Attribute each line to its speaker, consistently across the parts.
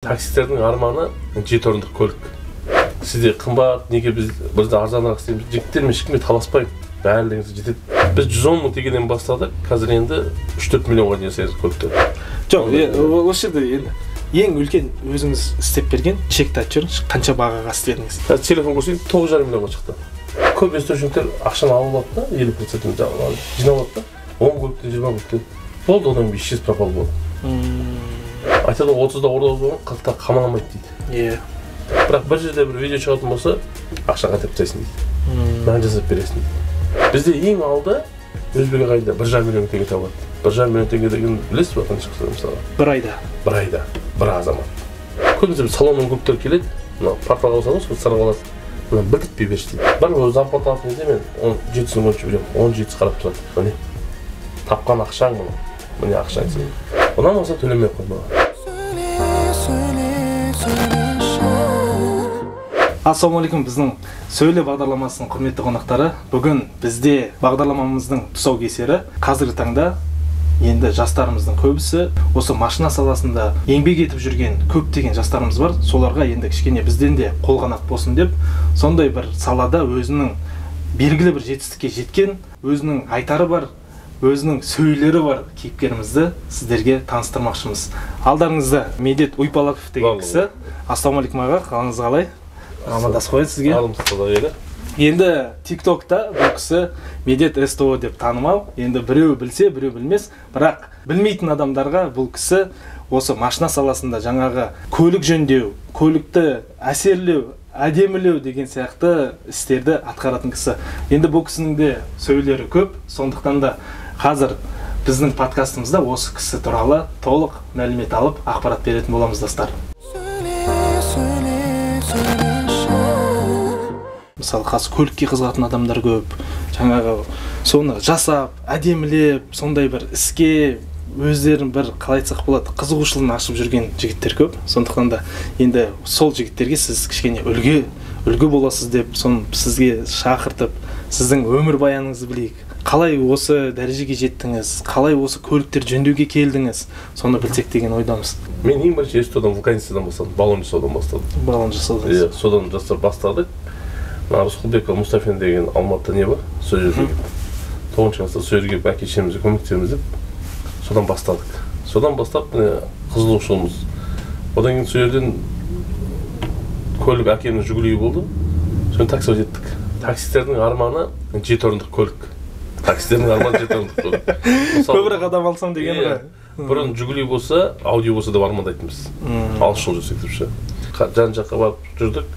Speaker 1: Таксистердің арманы 7 орындық көлік. Сізде қымбат, неге біз бірде арзанырақ істейміз. Жігіттермен ешкімге таласпайық. Бәрілеріңіз жетеді. Біз 110 мың теңгеден бастадық. Қазір енді 3-4 миллионға дейін жасаймыз көліктер.
Speaker 2: Жоқ, осы жерде енді ең үлкен өзіңіз істеп берген чекті айтып жүріңіз, қанша бағаға істедіңіз?
Speaker 1: Телефон көрсетейін, 9,5 миллионға шықты. Көп источниктер ақшаны алып алды да, 50% жинап алды да. 10 көліктен 20 көліктен. Болды, одан исчез пропал болды. Айтады 30-да орда болған, 40-та қамаламайды дейді. Бірақ бір жерде бір видео шығатын болса, ақша қайтып тастайсың дейді. Маған жасап бересің дейді. Бізде ең алды Өзбек ағайында 1,5 миллион теңге табады. 1,5 миллион теңге деген білесіз ба қанша ақша мысалы?
Speaker 2: Бір айда.
Speaker 1: Бір айда, бір азамат. Көбінесе салоннан көптер келеді, мына порталға қосады, сол сарап аласыз. Мына бітпей берші дейді. Бар зарплата алатын кезде мен 17-сін өлшеп жүремін, 17-сі қарап тұрады. Міне, тапқан ақшаң мұны. Міне ақшаң сен. Онан болса төлемей қойма.
Speaker 2: Ассалаумағалейкум, біздің сөйле бағдарламасының құрметті қонақтары. Бүгін бізде бағдарламамыздың тұсаукесері. Қазіргі таңда енді жастарымыздың көбісі осы машина саласында еңбек етіп жүрген көптеген жастарымыз бар. Соларға енді кішкене бізден де қолғанат болсын деп, сондай бір салада өзінің белгілі бір жетістікке жеткен, өзінің айтары бар, өзінің сөйлері бар кейіпкерімізді сіздерге таныстырмақшымыз. Алдарыңызда Медет Уйпалаков деген кісі. Ассалаумағалейкум аға, қалыңыз қалай? Амандасып қояды сізге. Енді TikTok'та бұл кісі Медет СТО деп танымал. Енді біреу білсе, біреу білмес. Бірақ білмейтін адамдарға бұл кісі осы машина саласында жаңағы көлік жөндеу, көлікті әсерлеу, әдемілеу деген сияқты істерді атқаратын кісі. Енді бұл кісінің де сөйлері көп. Сондықтан да қазір біздің подкастымызда осы кісі туралы толық мәлімет алып, ақпарат беретін боламыз достар. Мысалы, қазір көлікке қызығатын адамдар көп. Жаңағы соны жасап, әдемілеп, сондай бір іске өздерін бір қалай айтсақ болады, қызығушылығын ашып жүрген жігіттер көп. Сондықтан да енді сол жігіттерге сіз кішкене үлгі боласыз деп, соны сізге шақыртып, сіздің өмір баяныңызды білейік. Қалай осы дәрежеге жеттіңіз, қалай осы көліктер жөндеуге келдіңіз, соны білсек деген ойдамыз.
Speaker 1: Мен ең бірінші СТОдан вулканистадан бастадым, баллон жасаудан бастадым.
Speaker 2: Баллон жасаудыңыз.
Speaker 1: Содан жастар бастадық. Рысқұлбеков Мұстафин деген Алматыда не бар? Сол жердегі 9-шы класста сол жерге әке-шешемізге көмектесеміз деп содан бастадық. Содан бастап қызығушылығымыз. Одан кейін сол жерден көлік әкемнің Жигулиі болды. Соны таксиға жеттік. Таксистердің арманы 7 орындық көлік. Таксистердің арманы 7 орындық көлік.
Speaker 2: Көбірек адам алсам деген ғой.
Speaker 1: Бұрын Жигули болса, Ауди болса деп армандайтынбыз. Алыс жол жүрсек депші. Жан-жаққа барып жүрдік.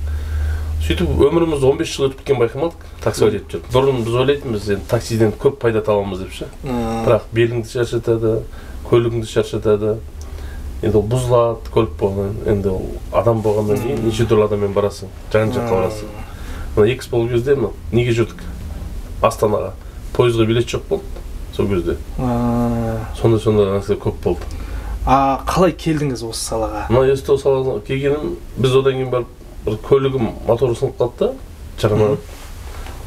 Speaker 1: Сөйтіп өміріміз 15 жыл өтіп кеткен байқамадық, таксиға жетіп жүрдік. Бұрын біз ойлайтынбыз, таксиден көп пайда табамыз депші. Бірақ беліңді шаршатады, көлігіңді шаршатады. Енді ол бұзылады, көлік болған, енді адам болғаннан кейін неше түрлі адаммен барасың, жан-жаққа барасың. Мына екіс болу кезде неге жүрдік? Астанаға пойызға билет жоқ болды, сол кезде. Сондай нәрсе көп болды.
Speaker 2: Қалай келдіңіз осы салаға?
Speaker 1: Мына СТО салаға келгенім, біз одан кейін барып бір көлігім моторы сынып қалды да, жарамады.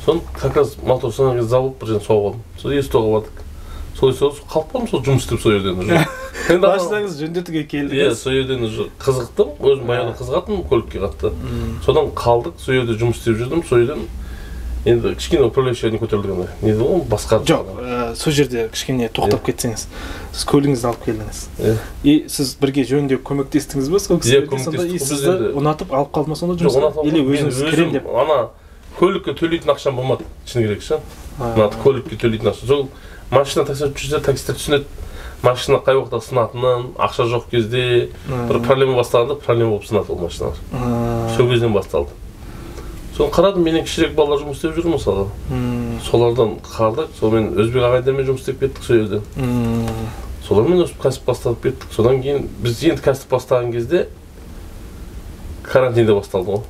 Speaker 1: Соны как раз мотор сынған кезде завод бір жерден соғып алдым. Сол СТОға бардық. Сол қалып қалдым, сол жұмыс істеп сол жерден уже.
Speaker 2: Машинаңыз жөндетуге келдіңіз?
Speaker 1: Сол жерден уже қызықтым, өзім баяғыда қызығатынмын көлікке қатты. Содан қалдық, сол жерде жұмыс істеп жүрдім, сол жерден енді кішкене управляющийне көтерілді. Не дейді ғой, басқарып.
Speaker 2: Жоқ, сол жерде кішкене тоқтап кетсеңіз, сіз көлігіңізді алып келдіңіз. И сіз бірге жөндеу көмектестіңіз бе сол кісілерге? Сонда сізді ұнатып алып қалды ма сонда жұмысқа? Или өзіңіз кірем деп?
Speaker 1: Ана көлікке төлейтін ақшам болмады, шыны керек ше. Көлікке төлейтін ақша. Сол машина таксист жүрсе, таксистер түсінеді. Машина қай уақытта сынатынын, ақша жоқ кезде бір проблема бастағанда проблема болып сынады ол машиналар. Сол кезден басталды. Соны қарадым, менен кішірек балалар жұмыс істеп жүр мысалы. Солардан қардық, сонымен Өзбек ағайындармен жұмыс істеп кеттік сол жерден. Солармен өсіп кәсіп бастап кеттік. Содан кейін біз енді кәсіп бастаған кезде карантинде басталды ғой.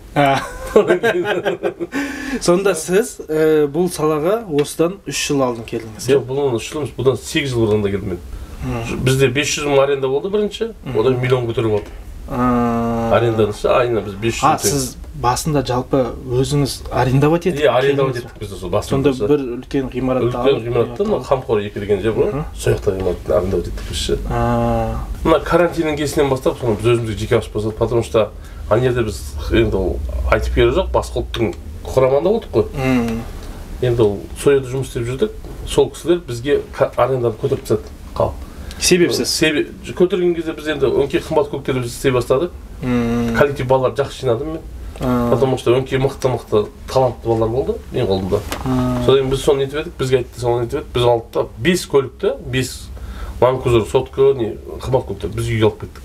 Speaker 2: Сонда сіз бұл салаға осыдан 3 жыл алдын келдіңіз?
Speaker 1: Жоқ, бұдан 3 жыл емес, бұдан 8 жыл бұрын келдім мен. Бізде 500 мың аренда болды бірінші, одан миллион көтеріп алды. Аренданышы айына біз 500 мың.
Speaker 2: Сіз басында жалпы өзіңіз арендовать еттік?
Speaker 1: Арендовать еттік біз сол басында.
Speaker 2: Сонда бір үлкен ғимаратты алып?
Speaker 1: Үлкен ғимаратты, қамқор 2 деген жер бар. Сол жақта ғимаратты арендовать еттік біз ше. Мына карантиннің кезінен бастап, соны біз өзімізге жеке ашып бастадық, потому что ана жерде біз енді ол айтып керегі жоқ, басқа ұлттың құрамында болдық қой. Енді ол сол жерде жұмыс істеп жүрдік. Сол кісілер бізге аренданы көтеріп тастады. Қалып.
Speaker 2: Себепсіз?
Speaker 1: Көтерген кезде біз енді өңкей қымбат көктерді біз істей бастадық. Коллектив балалар жақсы жинадым мен. Потому что өңкей мықты талантты балалар болды менің қолымда. Содан біз соны нетіп едік, бізге айтты, соны нетіп едік. Біз алдық та 5 көлікті, 5 Land Cruiser сотка қымбат көктер біз үйге алып кеттік.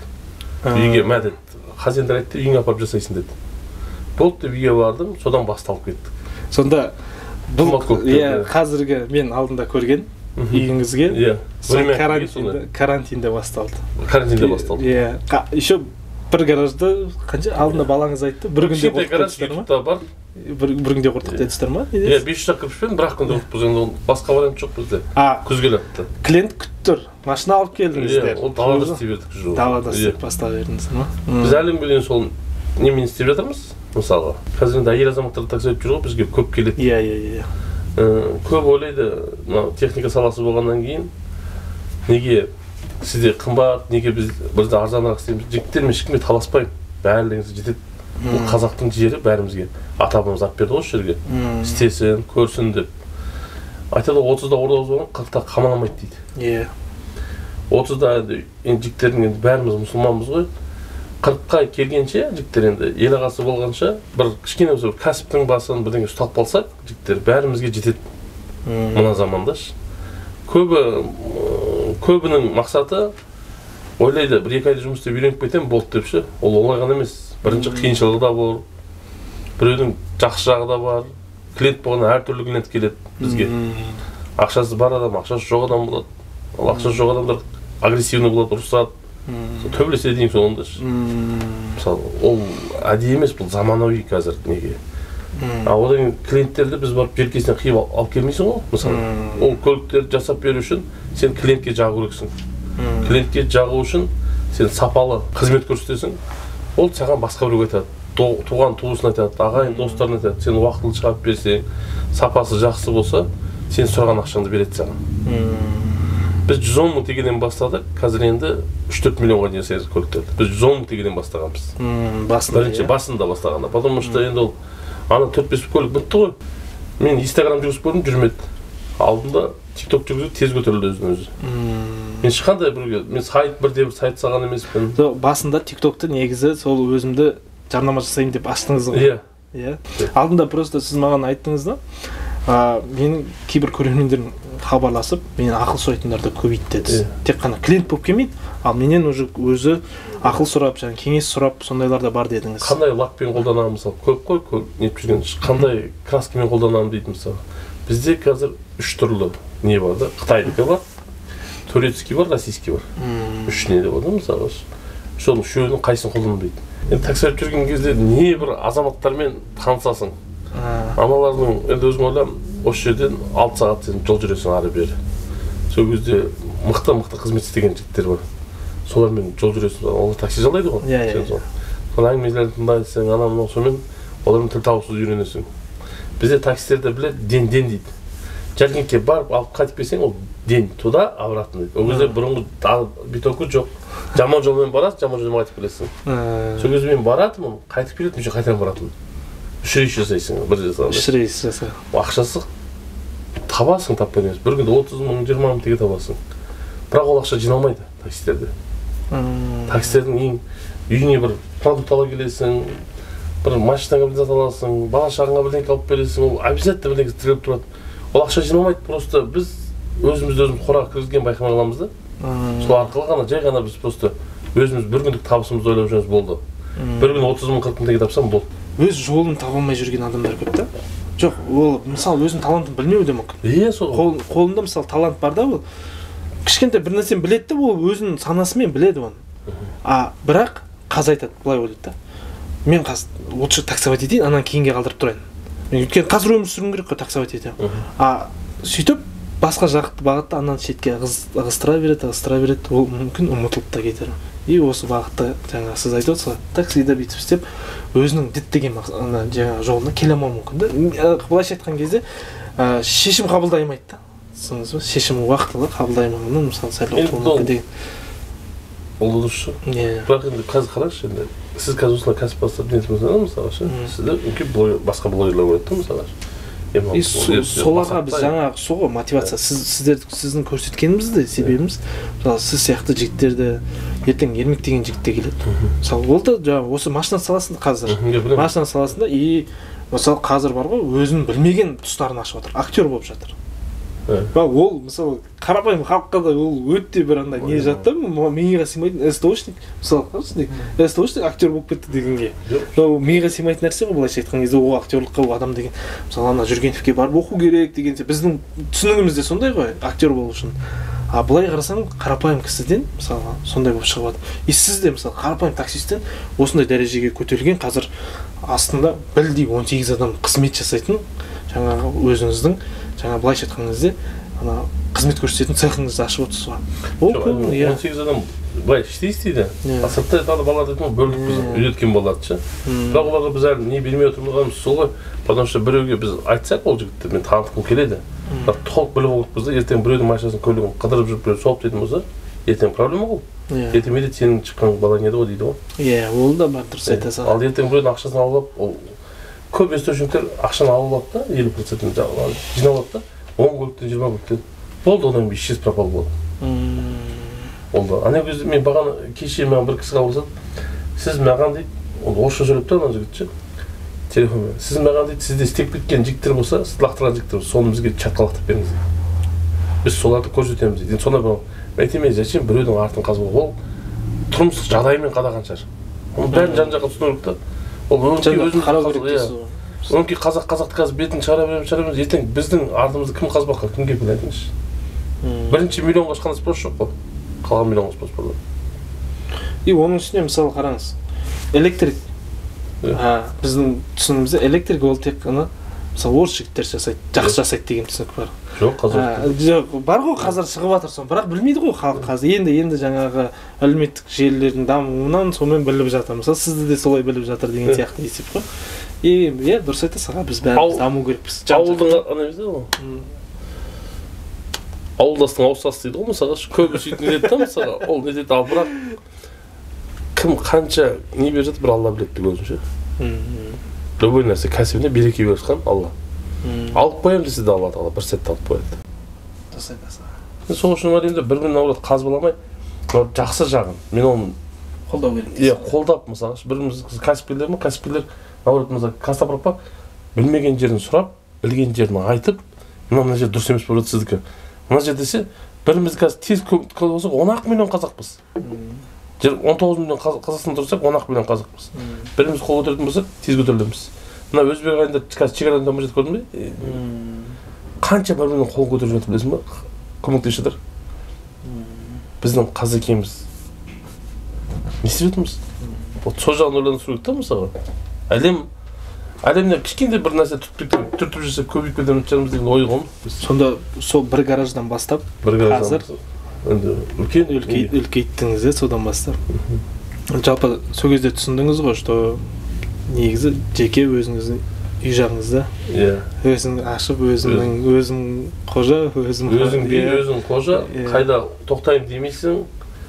Speaker 1: Үйге мә деді, хозяиндар айтты, үйіңе апарып жасайсың деді. Болды деп үйге бардым, содан басталып кеттік.
Speaker 2: Сонда бұл қазіргі мен алдында көрген үйіңізге карантинде басталды.
Speaker 1: Карантинде басталды.
Speaker 2: Еще бір гаражды қанша алдында балаңыз айтты, бір күнде құртып дедіңіздер ма? Бір күнде құртып дедіңіздер ма?
Speaker 1: 500 кірпішпен бір-ақ күнде құртып, енді басқа вариант жоқ бізде. Күз келатты.
Speaker 2: Клиент күттір, машина алып келдіңіздер.
Speaker 1: Ол далада істей бердік.
Speaker 2: Далада істеп бастап бердіңіздер ма?
Speaker 1: Біз әлем білген сол немен істеп жатырмыз. Мысалы, қазір енді әйел азаматтар такси айтып жүр ғой, бізге көп келеді.
Speaker 2: Иә.
Speaker 1: Көп ойлайды, техника саласы болғаннан кейін, неге сізде қымбат, неге бізде арзанырақ істейміз, жігіттермен ешкімге таласпаймын, бәрілеріңізге жетеді. Бұл қазақтың жері бәрімізге, ата-бабамыз алып берді ғой осы жерге, істесін, көрсін деп. Айтады 30-да орда болған, 40-та қамаламайды дейді. 30-да жігіттердің бәріміз мұсылманбыз ғой. 40-қа келгенше жігіттер енді ел ағасы болғанша бір кішкене болса кәсіптің басын бірдеңе ұстап қалсақ, жігіттер бәрімізге жетеді. Мына заманда көбінің мақсаты ойлайды, 1-2 айда жұмыс істеп үйреніп кетем болды деп ше. Ол оңай ғана емес. Бірінші қиыншылығы да бар. Біреудің жақсы жағы да бар. Клиент болғанда әртүрлі клиент келеді бізге. Ақшасы бар адам, ақшасы жоқ адам болады. Ол ақшасы жоқ адамдар агрессивный болады, ұрысады. Төбелесе дейін соңында. Мысалы, ол әдейі емес, бұл заманауи қазір неге. Одан клиенттерді біз барып желкесінен қиып алып келмейсің ғой. Мысалы, ол көліктерді жасап беру үшін сен клиентке жағу керексің. Клиентке жағу үшін сен сапалы қызмет көрсетесің. Ол саған басқа біреу айтады. Туған туысын айтады, ағайын достарын айтады. Сен уақытылы шығарып берсең, сапасы жақсы болса, сен сұраған ақшаңды береді саған. Біз 110 мың теңгеден бастадық, қазір енді 3-4 миллионға дейін жасаймыз көліктерді. Біз 110 мың теңгеден бастағанбыз. Бірінші басында бастағанда. Потому что енді ол ана 4-5 көлік бітті ғой. Мен Instagram жүргізіп көрдім, жүрмеді. Алдында TikTok жүргізіп тез көтерілді өзінен өзі. Мен ешқандай мен бірде бір сайт салған емеспін.
Speaker 2: Басында TikTok'ты негізі сол өзімді жарнама жасайын деп аштыңыз ғой. Иә. Алдында просто сіз маған айттыңыз да, менің кейбір көрермендерім хабарласып, менен ақыл сұрайтындарды көбейтті деді. Тек қана клиент болып келмейді, ал менен өзі ақыл сұрап, кеңес сұрап, сондайлар да бар дедіңіз.
Speaker 1: Қандай лакпен қолданамын мысалы, көп қой, нетіп жүрген, қандай краскамен қолданамын дейді мысалы. Бізде қазір 3 түрлі не бар да, Қытайдікі бар, турецкий бар, российский бар. 3 неде бар да мысалы. Соның үшеуінің қайсысын қолданамын дейді. Енді такси алып жүрген кезде не бір азаматтармен танысасың. Аналардың енді өзің ойлам, осы жерден 6 сағат сен жол жүресің ары бері. Сол кезде мықты қызмет істеген жігіттер бар. Солармен жол жүресің, олар такси жалдайды ғой. Сол әңгімелерді тыңдайсың, анау сонымен олармен тіл табысуды үйренесің. Бізде таксистерді біледі, ден дейді. Жәрдеңке барып алып қайтып келсең, ол ден туда, обратно дейді. Ол кезде бұрынғы битокі жоқ. Жаман жолмен барасың, жаман жолмен қайтып келесің. Сол кезде мен баратынмын, қайтып келетім, мен қайтадан баратынмын. 3 рейс жасайсың, бір жасағанда.
Speaker 2: 3 рейс жаса.
Speaker 1: Ақшасы табасың, таппай емес. Bir күнде 30 мың, 20 мың теңге табасың. Бірақ ол ақша жиналмайды таксистерде. Таксистердің үйіне бір продукт ала келесің, бір машинаға бір зат аласың, бала шағаңа бірдеңе алып бересің, ол обязательно бірдеңе тіреліп тұрады. Ол ақша жиналмайды, просто біз өзіміз қораға кіргізген байқамай қаламыз да. Сол арқылы ғана, жай ғана біз просто өзіміз бір күндік табысымызды ойлап жүрміз болды. Bir күн 30 мың, 40 мың теңге тапсам болды.
Speaker 2: Өз жолын таба алмай жүрген адамдар көп та. Жоқ, ол мысалы өзінің талантын білмеуі де мүмкін.
Speaker 1: Иә, сол.
Speaker 2: Қолында мысалы талант бар да, ол кішкентай бір нәрсені біледі, ол өзінің санасымен біледі оны. Бірақ қаз айтады, былай ойлайды да. Мен лучше таксовать етейін, анан кейінге қалдырып тұрайын. Өйткені қазір өмір сүруім керек қой таксовать етемін. Сөйтіп басқа жақты бағытта анан шетке ығыстыра береді, ол мүмкін ұмытылып та кетер. И осы бағытта жаңағы сіз айтып отырсыз, таксида бүйтіп істеп, өзінің діттеген жаңағы жолына келе алмауы мүмкін да. Былайша айтқан кезде шешім қабылдай алмайды да. Түсініңіз бе? Шешім уақытылы қабылдай алмағаннан мысалы сәл мүмкін деген.
Speaker 1: Ол дұрыс шығар. Бірақ енді қазір қараңызшы, енді сіз қазір осылай кәсіп бастап нетіңіз мысалға ше, сізді үлкен басқа блогерлер көреді да мысалға.
Speaker 2: Соларға біз жаңағы соғы мотивация, сіздің көрсеткенімізді себебіміз, мысалы сіз сияқты жігіттерді ертең Ермек деген жігітте келеді. Мысалы ол да жаңағы осы машина саласында қазір, машина саласында и мысалы қазір бар ғой, өзінің білмеген тұстарын ашып жатыр, актер болып жатыр. Ол мысалы қарапайым халыққа да ол өте бір андай не жатты, миға сыймайтын СТОшник, мысалы қараңызшы, СТОшник актер болып кетті дегенге. Ол миға сыймайтын нәрсе ғой, былайша айтқан кезде ол актерлыққа ол адам деген, мысалы ана Жүргеновке барып оқу керек деген сияқты біздің түсінігімізде сондай ғой, актер болу үшін. А былай қарасаң, қарапайым кісіден мысалы сондай болып шығып жатыр. И сіз де мысалы қарапайым таксисттен осындай дәрежеге көтерілген, қазір астында білдей 18 адам қызмет жасайтын жаңағы өзіңіздің жаңа былайша айтқан кезде ана қызмет көрсететін цехыңызды ашып отырсыз ғой.
Speaker 1: Ол 18 адам былай істейді. Асырттай тағы балаларды бөлдік біз үйреткен балаларды ше. Бірақ оларға біз әлі не бермей отырмағанымыз сол ғой. Потому что біреуге біз айтсақ ол жігітті мен танытқым келеді. Бірақ толық біліп отырмыз да, ертең біреудің машинасын көлігін қыдырып жүріп біреу соғып дейтін болса, ертең проблема ғой. Ертең менде сенің шыққан балаң еді ғой дейді ғой.
Speaker 2: Иә, ол да бар дұрыс айтасың.
Speaker 1: Ал ертең біреудің ақшасын алып алып, ол көп источниктер ақшаны алып алып та, 50%-ін жинап алып та, 10 көліктен 20 көліктен болды, одан кейін исчез пропал болады. Ол да. Ана кезде мен бағана кеше маған бір кісі хабарласады, сіз маған дейді, ол орысша сөйлеп тұр ана жігіт ше, телефонмен. Сіз маған дейді, сізде істеп кеткен жігіттер болса, сіз лақтырған жігіттер болса, соны бізге чатқа лақтырып беріңіз. Біз соларды көрсетеміз дейді. Сонда мен айтамын, зачем біреудің артын қазбау? Ол тұрмыстық жағдаймен қадаған шығар. Оның бәрін жан-жаққа түсіну керек та. Ол өңкей қазақты қазір бетін шығара береміз, ертең біздің артымызды кім қазбаққа, кімге біле айтыңызшы. Бірінші миллионға ешқандай спрос жоқ қой. Қалған миллионға спрос бар.
Speaker 2: И оның үстіне мысалы қараңыз, электрик. Біздің түсінігімізде электрик ол тек қана мысалы орыс жігіттер жасайды, жақсы жасайды деген түсінік бар.
Speaker 1: Жоқ, қазір.
Speaker 2: Бар ғой, қазір шығып жатыр соны, бірақ білмейді ғой халық қазір. Енді жаңағы әлеуметтік желілердің дамуынан сонымен біліп жатыр. Мысалы сізді де солай біліп жатыр деген сияқты есеп қой. И иә, дұрыс айтасыз, біз бәріміз даму керекпіз.
Speaker 1: Ауылдың ана кезде ғой. Ауылдастың ауызсасы дейді ғой, мысалға көбі сөйтіп не деді да, мысалға ол не деді, ал бірақ кім қанша не беріп жатыр, бір Алла біледі деп өзімше. Любой нәрсе кәсібіне береке беріп жатқан Алла. Алып қоямын десе де Алла Тағала бір сәтте алып қояды.
Speaker 2: Дұрыс айтасыз.
Speaker 1: Сол үшін әлемде бір-бірін аурат қазбаламай, жақсы жағын. Мен оны
Speaker 2: қолдау керек.
Speaker 1: Иә, қолдап мысалы, біріміз кәсіпкерлер наоборот, мысалы, Кастапропа білмеген жерін сұрап, білген жерін айтып, мына жер дұрыс емес болып жатыр сіздікі. Мына жер десе, біріміз қазір тез көп болсақ, 10 миллион қазақпыз. 19 миллион Қазақстан тұрсақ, 10 миллион қазақпыз. Біріміз қол көтеретін болсақ, тез көтерілеміз. Мына Өзбек ағайында қазір шекарадан дамып жатыр көрдің бе? Қанша бір-бірінің қолын көтеріп жатыр білесің ба? Көмектесіп жатыр. Біздің қазекеміз не істеп жатырмыз? Сол жағын ойланып тұру керек та мысалға. Әлемде кішкентай бір нәрсе түртіп жүрсе көбейіп кетеміз деген ой ғой.
Speaker 2: Сонда сол бір гараждан бастап, қазір үлкейттіңіз де содан бастап. Жалпы сол кезде түсіндіңіз ғой, что негізі жеке өзіңіздің үй жағыңызда өзің ашып, өзің қожа,
Speaker 1: өзің қожа, қайда тоқтаймын демейсің,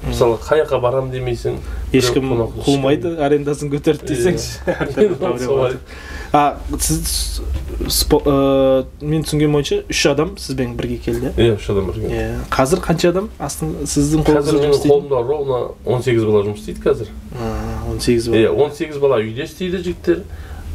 Speaker 1: мысалы қаяққа барам демейсің,
Speaker 2: ешкім қумайды, арендасын көтерді десеңші. Мен түсінген бойынша 3 адам сізбен бірге келді.
Speaker 1: Иә, 3 адам бірге.
Speaker 2: Қазір қанша адам сіздің қолыңызда жұмыс істейді?
Speaker 1: Қазір менің қолымда ровно 18 бала жұмыс істейді қазір.
Speaker 2: 18 бала.
Speaker 1: 18 бала үйде істейді жігіттер.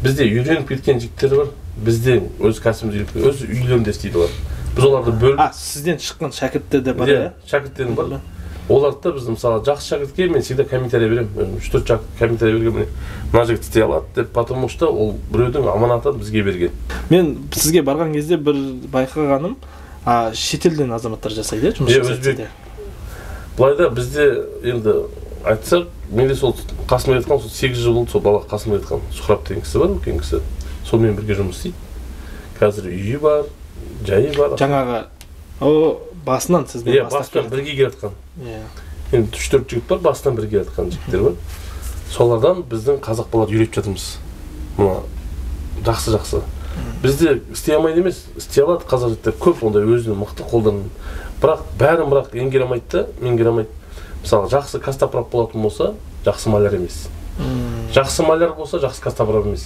Speaker 1: Бізде үйреніп кеткен жігіттер бар. Бізде өз кәсібіміз өз үйлерінде істейді олар. Біз оларды бөліп.
Speaker 2: Сізден шыққан шәкірттер де бар,
Speaker 1: иә? Шәкірттерім бар. Оларды да біз мысалы жақсы шәкіртке мен всегда комментарий беремін. 3-4 комментарий берген, мына жігіт істей алады деп, потому что ол біреудің аманатын бізге берген.
Speaker 2: Мен сізге барған кезде бір байқағаным, шетелден азаматтар жасайды, жұмыс жасайды.
Speaker 1: Былайда бізде енді айтсақ, менде сол Қасымбек айтқан, сол 8 жыл болды, сол бала Қасымбек айтқан Сұхрап деген кісі бар, үлкен кісі. Сонымен бірге жұмыс істейді. Қазір үйі бар, жайы бар.
Speaker 2: Жаңағы басынан сізбен
Speaker 1: бастап бірге келе жатқан. енді 3-4 жігіт бар, бастан бір келе жатқан жігіттер бар. Солардан біздің қазақ балаларды үйретіп жатырмыз. Мына жақсы. Бізде істей алмайды емес, істей алады қазақ жігіттер көп, ондай өзінің мықты қолдарымен. Бірақ бәрін меңгере алмайды. Мысалы, жақсы кастапроп болатын болса, жақсы маляр емес. Жақсы маляр болса, жақсы кастапроп емес.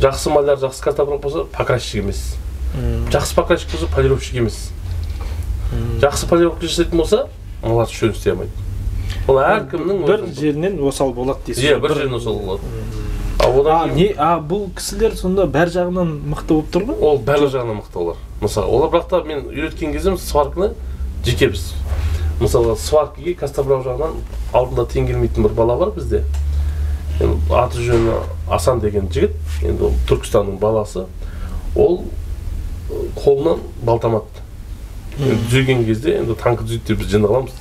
Speaker 1: Жақсы маляр, жақсы кастапроп болса, покрасчик емес. Жақсы покрасчик болса, полировщик емес. Жақсы полировка жасайтын болса, олар шөн істей алмайды. Ол әркімнің
Speaker 2: бір жерінен осал болады дейсіз.
Speaker 1: Иә, бір жерінен осал болады.
Speaker 2: Бұл кісілер сонда бәр жағынан мықты болып тұр ғой?
Speaker 1: Ол бәр жағынан мықты олар. Мысалы, олар бірақ та мен үйреткен кезде сварканы жеке біз. Мысалы, сваркіге кастапроп жағынан алдында тең келмейтін бір бала бар бізде. Аты жөні Асан деген жігіт, енді ол Түркістанның баласы. Ол қолынан балтамады. Түзеген кезде, енді танкі түзетті біз жинап аламыз.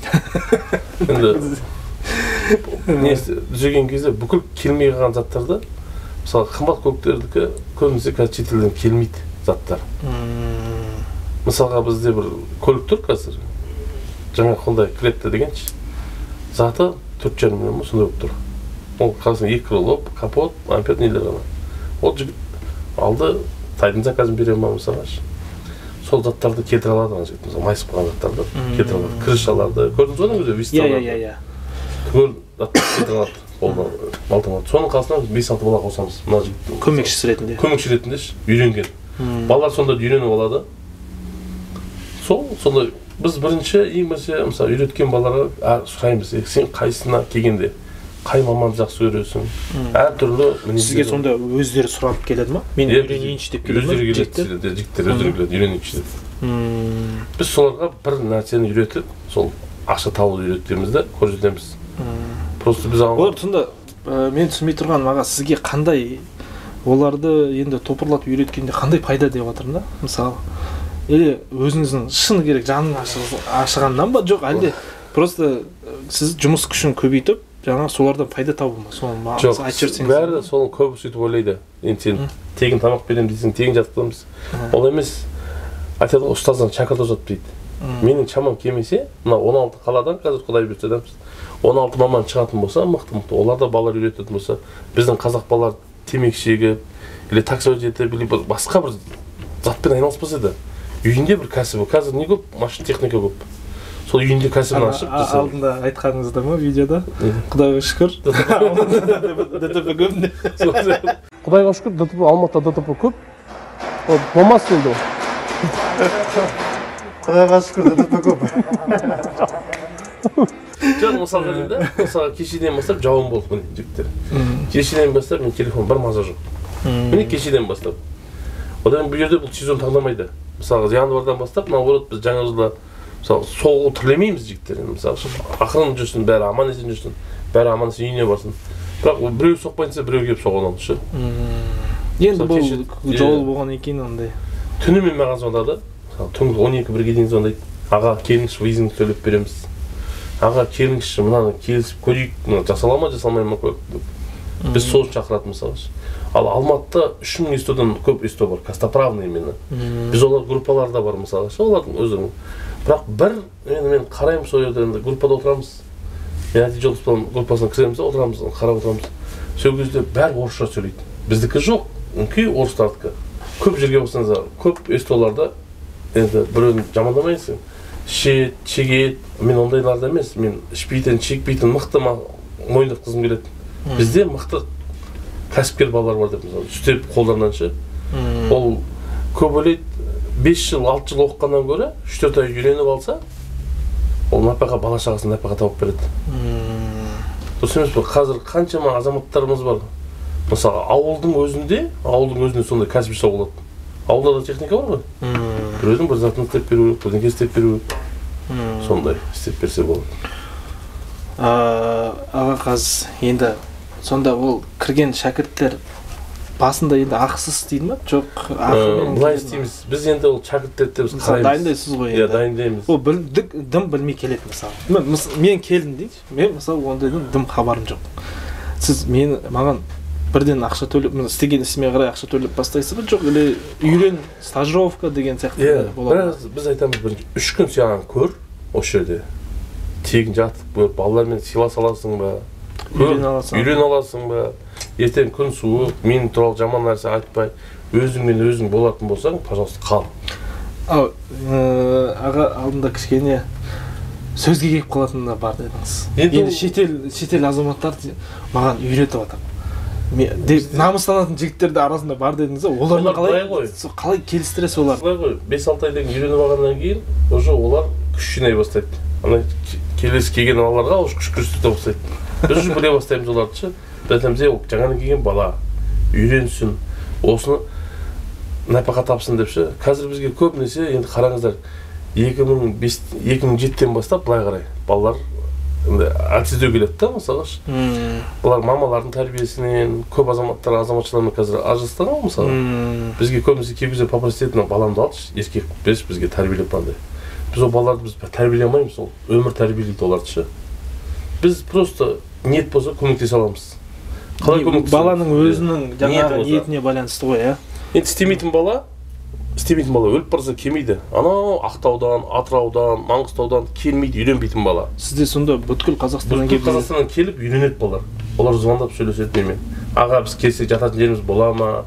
Speaker 1: Енді түзеген кезде бүкіл келмей қалған заттарды, мысалы қымбат көліктердікі көбінесе қазір шетелден келмейді заттар. Мысалға бізде бір көлік тұр қазір, жаңа қондай Кретта дегенші, заты 4,5 миллион сондай болып тұр. Ол қазір 2 крыло, капот, ампер нелер ғана. Ол жігіт алды, тайдың заказын берем ма мысалға. Сол заттарды кетіре алады ғана жігіт, мысалы майысып қалған заттарды кетіре алады, крышаларды, көрдіңіз одан өзі, висталарды. Түгел заттарды кетіре алады, қолдан балтамады. Соның қасына 5-6 бала қосамыз, мына жігіт.
Speaker 2: Көмекшісі ретінде?
Speaker 1: Көмекші ретінде үйренген. Балалар сонда үйреніп алады. Сонда біз бірінші, мысалы үйреткен балаларға сұраймыз, сен қайсына келгенде, қай маманды жақсы көресің, әртүрлі...
Speaker 2: Сізге сонда өздері сұрап келеді ма? Мен үйренейінші деп келеді ма?
Speaker 1: Жігіттер өздері келеді, үйренейінші деп. Біз соларға бір нәрсені үйретіп, сол ақша табуды үйреттерімізді көрсетеміз. Просто біз
Speaker 2: олар сонда, мен түсінбей тұрғаным аға, сізге қандай, оларды енді топырлатып үйреткенде қандай пайда деп жатырмын да, мысалы? Или өзіңіздің шыны керек жанын ашығаннан ба? Жоқ, әлде просто сіз жұмыс күшін көбейтіп, жаңа солардан пайда табу ма? Соны айтып жіберсеңіз.
Speaker 1: Бәрі соның көбі сөйтіп ойлайды. Енді сен тегін тамақ беремін дейсің, тегін жатқызамыз. Ол емес, айтады ғой, ұстаздан шәкірт озат дейді. Менің шамам келмесе, мына 16 қаладан қазір Құдай берсе адамыз. 16 маман шығатын болса, мықты. Олар да балалар үйрететін болса, біздің қазақ балалар темекі шегіп, или такси өтетіп, или басқа бір затпен айналыспаса еді. Үйінде бір кәсібі. Қазір не көп? Машин техника көп. Сол үйінде кәсібін ашып жасап.
Speaker 2: Алдында айтқаныңызда ма видеода? Құдайға шүкір. ДТП көп не?
Speaker 1: Құдайға шүкір, ДТП, Алматыда ДТП көп. Болмас енді ол.
Speaker 2: Құдайға шүкір, ДТП көп.
Speaker 1: Жоқ, мысалға деймін, мысалға кешеден бастап жауын болды міне жігіттер. Кешеден бастап мен телефон бар маза жоқ. Міне кешеден бастап. Одан бұл жерде бұл сезон таңдамайды. Мысалға январдан бастап, наоборот біз жаңа жылда соғу тілемейміз жігіттер. Мысалы, ақырын жүрсін, бәрі аман есен жүрсін, бәрі аман есен үйіне барсын. Бірақ біреу соқпайынса біреу келіп соғуын алды шы.
Speaker 2: Енді бұл жол болған екен ондай.
Speaker 1: Түнімен маған звондады. Түнгі 12-1-ге дейін звондайды. Аға, келіңізші, визинг төлеп береміз. Аға, келіңізші, мынаны келісіп көрейік, жасала ма, жасалмай ма көрдік. Біз сол шақыратын мысалғы. Ал Алматыда 3000 эстодан көп эсто бар, кастоправный именно. Біз олар группаларда бар мысалғы, олардың өздерінің. Бірақ бір, мен қараймын сол жерде группада отырамыз. Мен әдет жолдыспен группасына кіреміз, отырамыз, қарап отырамыз. Сол кезде бәрі орысша сөйлейді. Біздікі жоқ, үнкей орыстардікі. Көп жерге болсаңыздар, көп эстоларда енді біреуін жамандамайсың. Ішет, шегет, мен ондайларда емес, мен ішпейтін, шекпейтін мықты мойындатқызым келеді. Бізде мықты кәсіпкер балалар бар деп, мысалы, үстеп қолдарынан ше. Ол көп ойлайды, 5 жыл, 6 жыл оқығаннан көрі, 3-4 ай үйреніп алса, ол напаға бала шағасын напаға тауып береді. Дұрыс емес пе? Қазір қаншама азаматтарымыз бар. Мысалы, ауылдың өзінде сондай кәсіп жасау болады. Ауылда да техника бар ғой. Біреудің бір затын істеп беру керек, бірдеңке істеп беру керек. Сондай істеп берсе болады.
Speaker 2: Аға қазір енді сонда ол кірген шәкірттер басында енді ақысыз істейді ма? Жоқ, ақымен...
Speaker 1: Бұлай істейміз. Біз енді ол шәкірттерді біз қараймыз.
Speaker 2: Дайындайсыз ғой енді.
Speaker 1: Иә, дайындаймыз.
Speaker 2: Ол дым білмей келеді мысалы. Мен келдім дейді. Мен мысалы ондайдан дым хабарым жоқ. Сіз маған бірден ақша төлеп, істеген ісіме қарай ақша төлеп бастайсыз ба? Жоқ, или үйрен, стажировка деген сияқты болады.
Speaker 1: Біз айтамыз бірінші, 3 күн саған көр, осы жерде. тегін жатып көріп балалармен сыйласа аласың ба, үйрене аласың ба, ертең күн суық, мен туралы жаман нәрсе айтпай, өзіңмен өзің болатын болсаң, пожалуйста, қал.
Speaker 2: Аға алдында кішкене сөзге келіп қалатын да бар дедіңіз. Енді шетел азаматтар маған үйретіп жатыр. Намыстанатын жігіттерді арасында бар дедіңіз, олармен қалай келістіресіз олар?
Speaker 1: Былай ғой, 5-6 айдан үйреніп алғаннан кейін, уже олар күш жинай бастайды. Ана келесі келген аналарға уже күш көрсете бастайды. Біз уже біле бастаймыз оларды. Біз айтамыз, жаңадан келген бала үйренсін, осыны нәпақа тапсын депші. Қазір бізге көп нәрсе, енді қараңыздар, 2007-тен бастап былай қарай балалар әлсіздеу келеді да, мысалға. Бұлар мамалардың тәрбиесінен, көп азаматшылармен қазір ажырасқан ғой, мысалға. Бізге көбінесе кейбір попросить ететін, баламды алшы, еркек берші бізге тәрбиелеп бандай. Біз ол балаларды тәрбиелей алмаймыз, ол өмір тәрбиелейді оларды. Біз просто ниет болса көмектесе аламыз. Қалай көмектесе?
Speaker 2: Баланың өзінің жаңағы ниетіне байланысты ғой, иә?
Speaker 1: Енді істемейтін бала өліп барса келмейді. Анау Ақтаудан, Атыраудан, Маңғыстаудан келмейді, үйренбейтін бала.
Speaker 2: Сізде сонда бүткіл Қазақстаннан
Speaker 1: келіп үйренеді балалар. Олар звондап сөйлеседі менімен. Аға, біз келсек жататын жеріміз бола ма?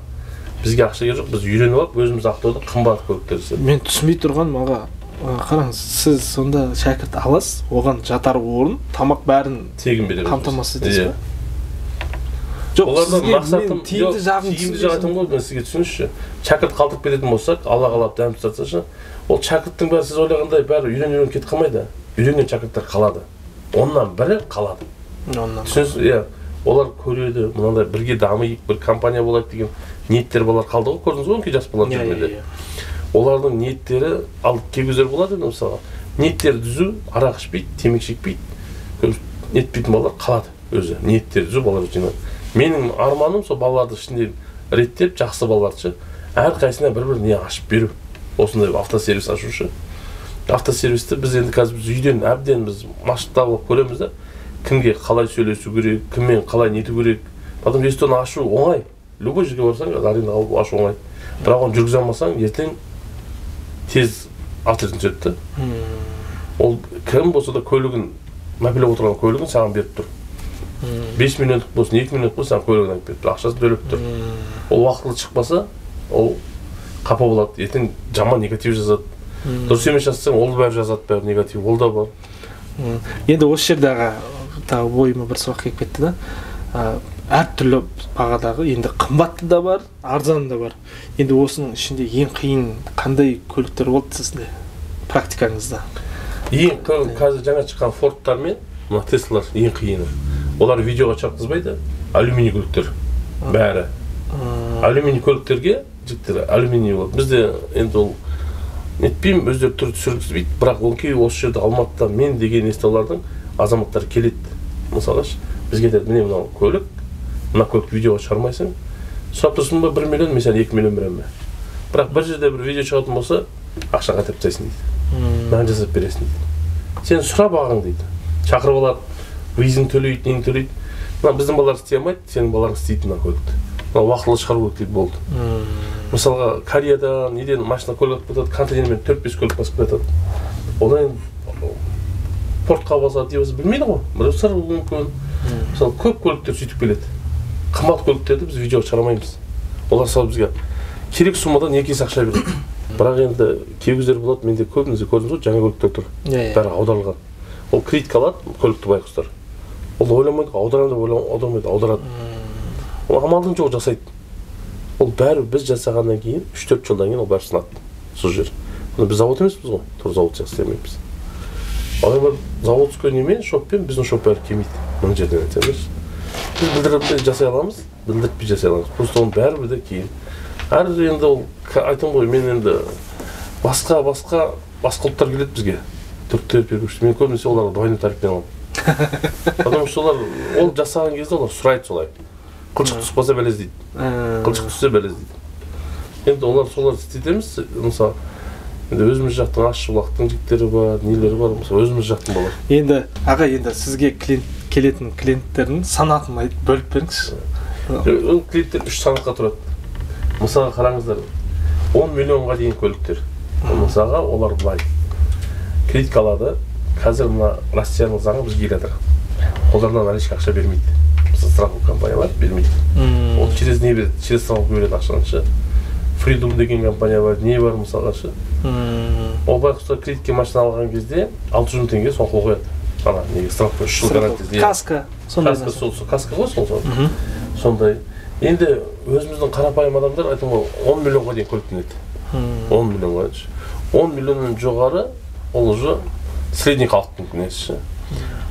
Speaker 1: Бізге ақша керек жоқ, біз үйреніп алып, өзіміз Ақтауда қымбат көліктер жасадық.
Speaker 2: Мен түсінбей тұрғаным, аға, қараңыз, сіз сонда шәкірт аласыз, оған жатар орын, тамақ бәрін
Speaker 1: тегін береміз.
Speaker 2: Қамтамасыз етесіз бе?
Speaker 1: Жоқ, олардан тиімді жағын ғой, мен сізге түсініші. Шәкірт қалтып беретін болсақ, Алла қалап дәм тұтатса, ол шәкірттің бәрі сіз ойлағандай бәрі үйрен кетіп қалмайды. Үйренген шәкірттер қалады. Оннан бірі қалады. Түсінесіз, олар көреді, мынандай бірге дамиық, бір компания болайық деген ниеттер балар қалды ғой, көрдіңіз ғой, жас балар жүрмеді. Олардың ниеттері, ал кегізер болады енді мысалға. Ниеттері түзу, арақ ішпейді, темекі шекпейді, нетпейтін балар қалады өзі. Ниеттері түзу балар жинайды. Менің арманым сол балаларды ішінде реттеп, жақсы балаларды әрқайсына бір-бір не ашып беру. Осындай автосервис ашушы. Автосервисті біз енді қазір үйден әбден біз масштабтап көреміз да, кімге қалай сөйлесу керек, кіммен қалай нету керек. Потом ресторан ашу оңай. Любой жерге барсаң, аренда алып ашу оңай. Бірақ оны жүргізе алмасаң, ертең тез авторитет түседі. Ол кім болса да көлігін, мәпелеп отырған көлігін саған беріп тұр. 5 минуттық болсын, 2 минуттық болсын, саған көлігін алып беріп тұр, ақшасын төлеп тұр. Ол уақытылы шықпаса, ол қапа болады, ертең жаман негатив жазады. Дұрыс емес жазсаң, ол бәрі жазады, бәрі негатив, ол да бар.
Speaker 2: Енді осы жерде тағы ойыма бір сұрақ келіп кетті да. Әртүрлі бағадағы, енді қымбатты да бар, арзаны да бар. Енді осының ішінде ең қиын қандай көліктер болды сізде практикаңызда?
Speaker 1: Ең қиын қазір жаңа шыққан Фордтар мен мына Теслалар ең қиыны. Олар видеоға шаққызбайды, алюминий көліктер бәрі. Алюминий көліктерге жіктері алюминий болады. Бізде енді ол нетпеймін, өздері түрі түсіргізбейді, бірақ өңкей осы жерде Алматыда мен деген естаулардың азаматтары келеді. Мысалға бізге айтады, міне мынау көлік, мына көлікті видеоға шығармайсың, сұрап тұрсың ба 1 миллион, мен саған 2 миллион беремін бе. Бірақ бір жерде бір видео шығатын болса, ақша қайтарып тастайсың дейді. Маған жасап бересің дейді. Сен сұрап ағың дейді. Шақырып алады, визин төлейді, нені төлейді. Мына біздің балалар істей алмайды, сенің балаларың істейді мына көлікті. Мына уақытылы шығару керек дейді, болды. Мысалға, Кореядан, неден машина көлік алып кетеді, контейнермен 4-5 көлік басып кетеді. Одан портқа басады дейбіз, білмейді ғой, бір сыр мүмкін. Мысалы, көп көліктер сөйтіп келеді. Қымбат көліктерді біз видеоға шығармаймыз. Олар сал бізге керек суммадан 2 есе ақша береді. Бірақ енді кейбіреулер болады, менде көбінесе көрдіңіз ғой, жаңа көліктер тұр. Бәрі аударылған. Ол кредитке алады, көлікті байқұстар. Ол ойламайды, аудармайды, аударады. Ол амалдың жоқ жасайды. Ол бәрі біз жасағаннан кейін, 3-4 жылдан кейін ол бәрі сынады. Сол жер. Біз завод емеспіз ғой, тұр завод жасаймаймыз. Ал завод түскен немен, шоппен, біздің шоп бәрі келмейді. Мың жерден айтамыз. Біз білдіріп жасай аламыз, білдіртпей жасай аламыз. Просто оның бәрі де кейін. Әр енді ол айтам ғой, мен енді басқа ұлттар келеді бізге. Түріктер перуші. Мен көбінесе оларға двойной тарифпен аламын. Потому что олар ол жасаған кезде олар сұрайды солай. Қылшық түспаса бәлез дейді. Қылшық түссе бәлез дейді. Енді олар солар істетеміз, мысалы, енді өзіміз жақтың ащыбұлақтың жіктері бар, нелері бар, мысалы өзіміз жақтың балар.
Speaker 2: Енді аға, енді сізге келетін клиенттердің санатын бөліп беріңізші.
Speaker 1: Клиенттер 3 санатқа тұрады. Мысалға қараңыздар, 10 миллионға дейін көліктер. Мысалға олар былай кредитке алады, қазір мына Россияның заңы бізге келе жатыр. Қолдарынан наличка ақша бермейді. Мысалы страховка компаниялар бермейді. Ол через не береді? Через страховка береді ақшаны ше. Freedom деген компания бар, не бар мысалға ше. Ол байқұста кредитке машина алған кезде 600 мың теңге соны қол қояды. Ана неге страховка 3 жыл гарантия.
Speaker 2: Каска, сондай.
Speaker 1: Каска ғой сол. Сондай. Енді өзіміздің қарапайым адамдар айтамын 10 миллионға дейін көлік мінеді. 10 миллионға. 10 миллионнан жоғары ол уже средний халықтың несі.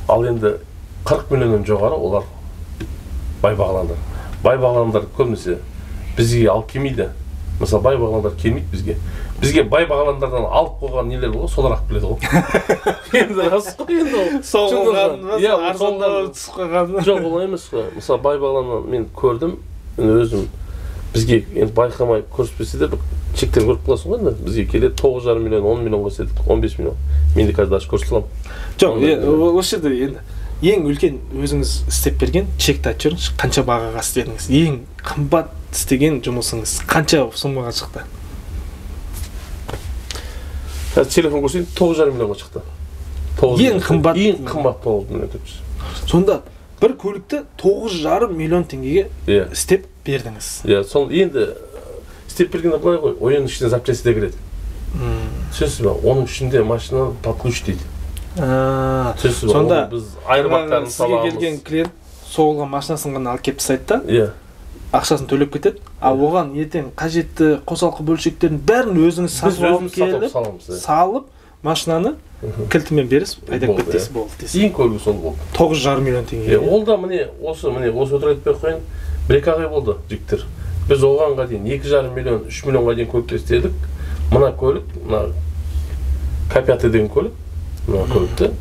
Speaker 1: Ал енді 40 миллионнан жоғары олар бай бағландар. Бай бағландар көбінесе бізге алып келмейді. Мысалы бай бағландар келмейді бізге. Бізге бай бағландардан алып қойған нелер ғой, солар ақ біледі ғой. Енді рас қой енді ол.
Speaker 2: Соғылған, арзандау түсіп қойған.
Speaker 1: Жоқ, олай емес қой. Мысалы бай бағланнан мен көрдім, өзім бізге енді байқамай көрсетпесе де бір чектен көріп қаласың ғой енді. Бізге келеді 9,5 миллион, 10 миллион көрсетеді, 15 миллион. Мен де қазір көрсете аламын.
Speaker 2: Жоқ, осы жерде енді ең үлкен өзіңіз істеп берген чекті айтып жүріңіз, қанша бағаға істедіңіз? Ең қымбат істеген жұмысыңыз қанша суммаға шықты?
Speaker 1: Қазір телефон көрсетейін, 9,5 миллионға шықты.
Speaker 2: Ең қымбат
Speaker 1: 9 миллион тепші.
Speaker 2: Сонда бір көлікті 9,5 миллион теңгеге істеп бердіңіз.
Speaker 1: Сол енді істеп бергенде былай ғой, ойынның ішіне запчасти де кіреді. Сөзсіз ба, оның ішінде машина под ключ дейді.
Speaker 2: Сонда
Speaker 1: біз айырбақтарын саламыз.
Speaker 2: Сізге келген клиент соғылған машинасын ғана алып келіп тастайды да, ақшасын төлеп кетеді, ал оған ертең қажетті қосалқы бөлшектерін бәрін өзіңіз сатып алып келіп, салып, машинаны кілтімен бересіз, айдап кетесіз, болды дейсіз.
Speaker 1: Ең көлігі сол болды.
Speaker 2: 9,5 миллион теңге.
Speaker 1: Ол да міне осы өтір айтпай қойын, бір-екі ай болды жігіттер. Біз оғанға дейін 2,5 миллион, 3 миллионға дейін көлік істедік. Мына көлік, мына К5 деген көлік, мына көлікті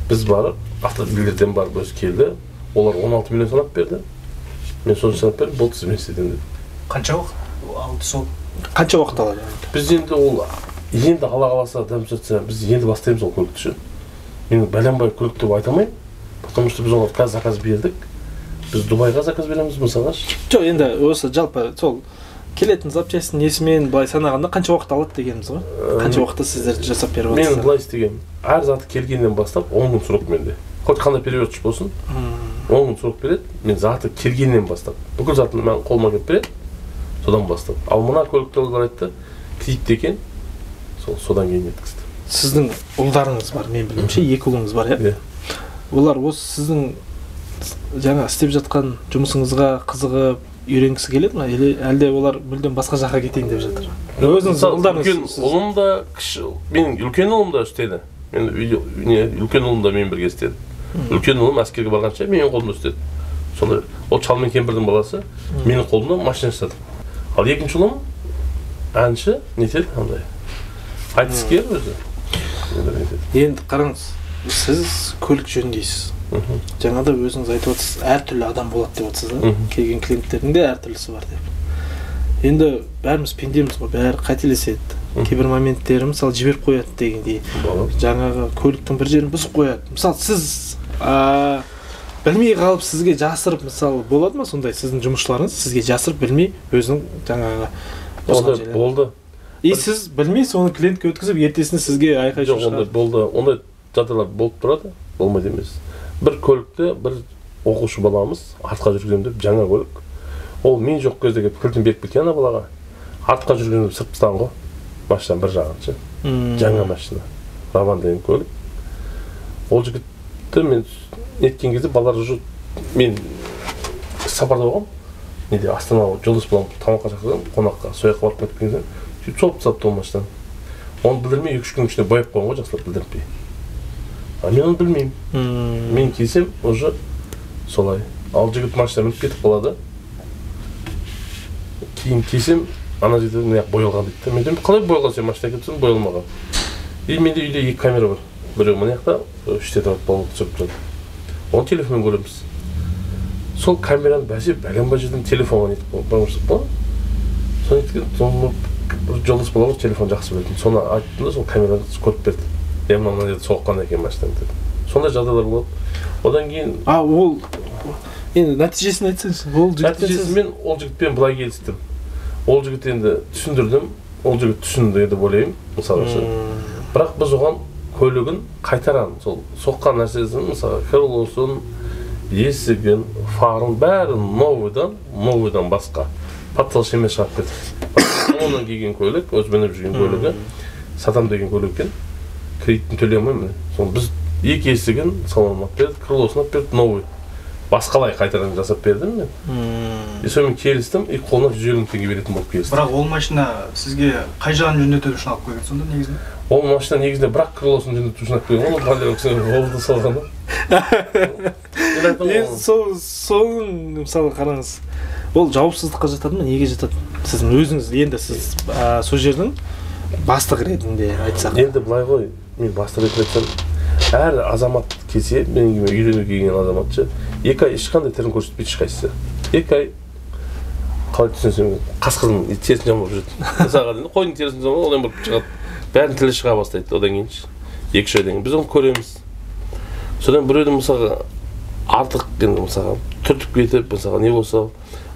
Speaker 1: біз барып, автодилерден барып өзі келді. Олар 16 миллион санап берді. Мен соны санап бердім, болды сізбен істедім деді.
Speaker 3: Қанша уақыт алды сол?
Speaker 2: Қанша уақыт алады?
Speaker 1: Біз енді ол енді ала қаласа дәмсетсе, біз енді бастаймыз ол көлікті үшін. Мен бәленбай көлік деп айта алмаймын, потому что біз оған қазір заказ бердік. Біз Дубайға заказ береміз мысалға.
Speaker 2: Жоқ, енді осы жалпы сол келетін запчастьтің несімен былай санағанда қанша уақыт алады дегеніміз ғой? Қанша уақытта сіздер жасап беріп жатсыздар?
Speaker 1: Мен былай істегенмін. Әр заты келгеннен бастап 10 күн срок менде. Хоть қандай переводчик болсын, 10 күн срок береді. Мен заты келгеннен бастап. Бүкіл затын мен қолыма келіп береді. Содан бастап. Ал мына көлікті олар айтты, кредитте екен. Содан кейін еткізді.
Speaker 2: Сіздің ұлдарыңыз бар, мен білуімше, 2 ұлыңыз бар, иә? Олар осы сіздің жаңа істеп жатқан жұмысыңызға қызығып, үйренгісі келеді ме? Әлде олар мүлдем басқа жаққа кетейін деп жатыр? Өзіңіз ұлдарыңыз?
Speaker 1: Ұлым да кіші, менің үлкен ұлым да істеді. Үлкен ұлым да мен бірге істеді. Үлкен ұлым әскерге барғанша менің қолымда істеді. Солай, ол шал мен кемпірдің баласы, менің қолымда машина істеді. Ал екінші ұлым әнші, нетеді андай. Айтыскер өзі.
Speaker 2: Енді қараңыз, сіз көлік жөндейсіз. Жаңада өзіңіз айтып отырсыз, әртүрлі адам болады деп отырсыз да? Келген клиенттердің де әртүрлісі бар деп. Енді бәріміз пендеміз ғой, бәрі қателеседі. Кейбір моменттері мысалы жіберіп қояды дегендей. Жаңағы көліктің бір жерін бұзып қояды. Мысалы сіз білмей қалып сізге жасырып мысалы болады ма сондай сіздің жұмысшыларыңыз сізге жасырып білмей өзінің жаңағы
Speaker 1: болды.
Speaker 2: Сіз білмей соны клиентке өткізіп ертесіне сізге айқай
Speaker 1: шығарады. Болды. Ондай жағдайлар болып тұрады, болмайды емес. Бір көлікті бір оқушы баламыз артқа жүргіземін деп жаңа көлік. Ол мен жоқ кезде келіп кілтін беріп кеткен ана балаға. Артқа жүргіземін деп сырт тастаған ғой. Машинаның бір жағын ше. Жаңа машина. Раван деген көлік. Ол жігітті мен неткен кезде балалар уже мен сапарда болғам. Неде Астанаға жолдас балам тамаққа шақырдым, қонаққа, сояққа барып кеткен кезде сөйтіп солып тастапты ол машинаны. Оны білдірмей 2-3 күн ішінде бояп қойған ғой жақсылап білдірмей. Мен оны білмеймін. Мен келсем уже солай. Ал жігіт машина мініп кетіп қалады. Кейін келсем, ана жерде неғып боялған дейді. Мен деймін, қалай боялған сен машина кетсің, боялмаған. Менде үйде 2 камера бар. Біреу мына жақта, іште тұрады, баланы түсіріп тұрады. Оны телефонмен көреміз. Сол камераны бәсе бәленбай жерден телефонға нетіп бармышсық па? Соны еткен, жолдас бала бар, телефон жақсы білетін. Соны айттым да, сол камераны көріп берді. Мына жерде соққан екен машинаны деді. Сондай жағдайлар болады. Одан кейін...
Speaker 2: Ол... Енді нәтижесін айтсаңыз,
Speaker 1: нәтижесімен ол жігітпен былай келістім. Ол жігіт енді түсіндірдім, ол жігіт түсінді деп ойлаймын, мысалға. Бірақ біз оған көлігін қайтаран, сол соққан нәрсесін, мысалы, крылосын, есігін, фарын, бәрін новыйдан басқа. Паттал-шеме шығап берді. Оның келген көлік, өз мініп жүрген көлігі, сатам деген көлік екен, кредитін төлей алмаймын. Соны біз екі есігін салонлап берді, крылосын ап берді, новый. Басқалай қайтадан жасап бердім мен. Сонымен келістім, қолына 150 000 теңге беретін болып келістім.
Speaker 3: Бірақ ол машина сізге қай жағын жөндету үшін алып қойған сонда негізінде?
Speaker 1: Ол машина негізінде бірақ крылосын жөндету үшін алып қойған, ол балеровкісіне олды салғаны.
Speaker 2: Соның мысалы қараңыз, ол жауапсыздыққа жатады ма, неге жатады? Сіздің өзіңіз, енді сіз сол жердің бастық ретінде айтсақ.
Speaker 1: Енді былай ғой, мен бастық ретінде айтсам, әр азамат келсе, менің үйренуге келген азаматшы, 2 ай ешқандай түрін көрсетпейді ешқайсысы. 2 ай қалай түсінсем, қасқырдың терісін жамылып жүреді. Мысалға дейін, қойдың терісін жамылып, одан бір шығады. Бәрін тілі шыға бастайды, одан кейін 2-3 айдан кейін. Біз оны көреміз. Содан біреудің мысалға артық мысалға түртіп кетіп, мысалға не болса,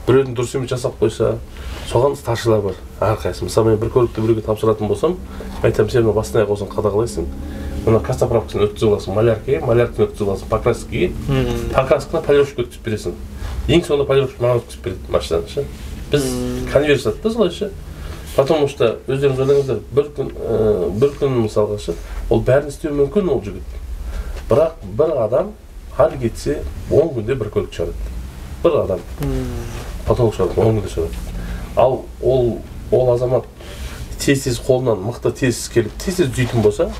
Speaker 1: біреудің дұрыс емес жасап қойса, соған старшылар бар. Әрқайсысы. Мысалы, мен бір көлікті біреуге тапсыратын болсам, айтамын, сен бастан аяқ осыны қадағалайсың. Мына костоправкасын өткізіп аласың, маляркасын өткізіп аласың, покраскаға, покрасканы полировщик өткізіп бересің. Ең соңында полировщик маған өткізіп береді машинаны. Біз конвейер сатты солайша. Потому что өздеріңіз ойлаңыздар, бір күн мысалға, ол бәрін істеу мүмкін ол жігіт. Бірақ бір адам хал кетсе 10 күнде бір көлік шығарады. Бір адам потолок шығарады, 10 күнде шығарады. Ал ол азамат тез қолынан мықты тез келіп, тез түзейтін болса,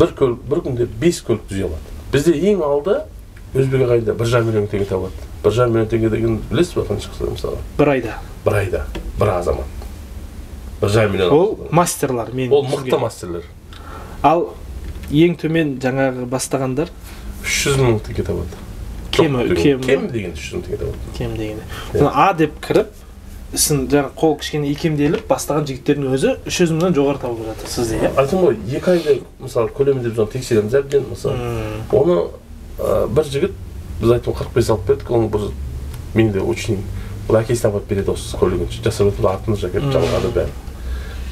Speaker 1: бір күнде 5 көлік түзе алады. Бізде ең алды Өзбек ағайда 1,5 миллион теңге табады. 1,5 миллион теңге деген білесіз ба қанша қысқа мысалы?
Speaker 2: Бір айда.
Speaker 1: Бір азамат. 1,5 миллион.
Speaker 2: Ол мастерлар мен.
Speaker 1: Ол мықты мастерлер.
Speaker 2: Ал ең төмен жаңағы бастағандар
Speaker 1: 300 000 теңге табады. Кем деген 300 000 теңге табады.
Speaker 2: Кем дегенде. А деп кіріп ісін жаңа қол кішкене икемделіп бастаған жігіттердің өзі 300 000-нан жоғары табылып жатыр сізде, иә?
Speaker 1: Айтам ғой, 2 айда мысалы көлемінде біз оны тексереміз әбден мысалы. Оны бір жігіт біз айтам 45 алып бердік, оны бір менде ученик, ол әкесіне апарып береді осы көлігін. Жасап өтіп артына жақеп жалғады бәрі.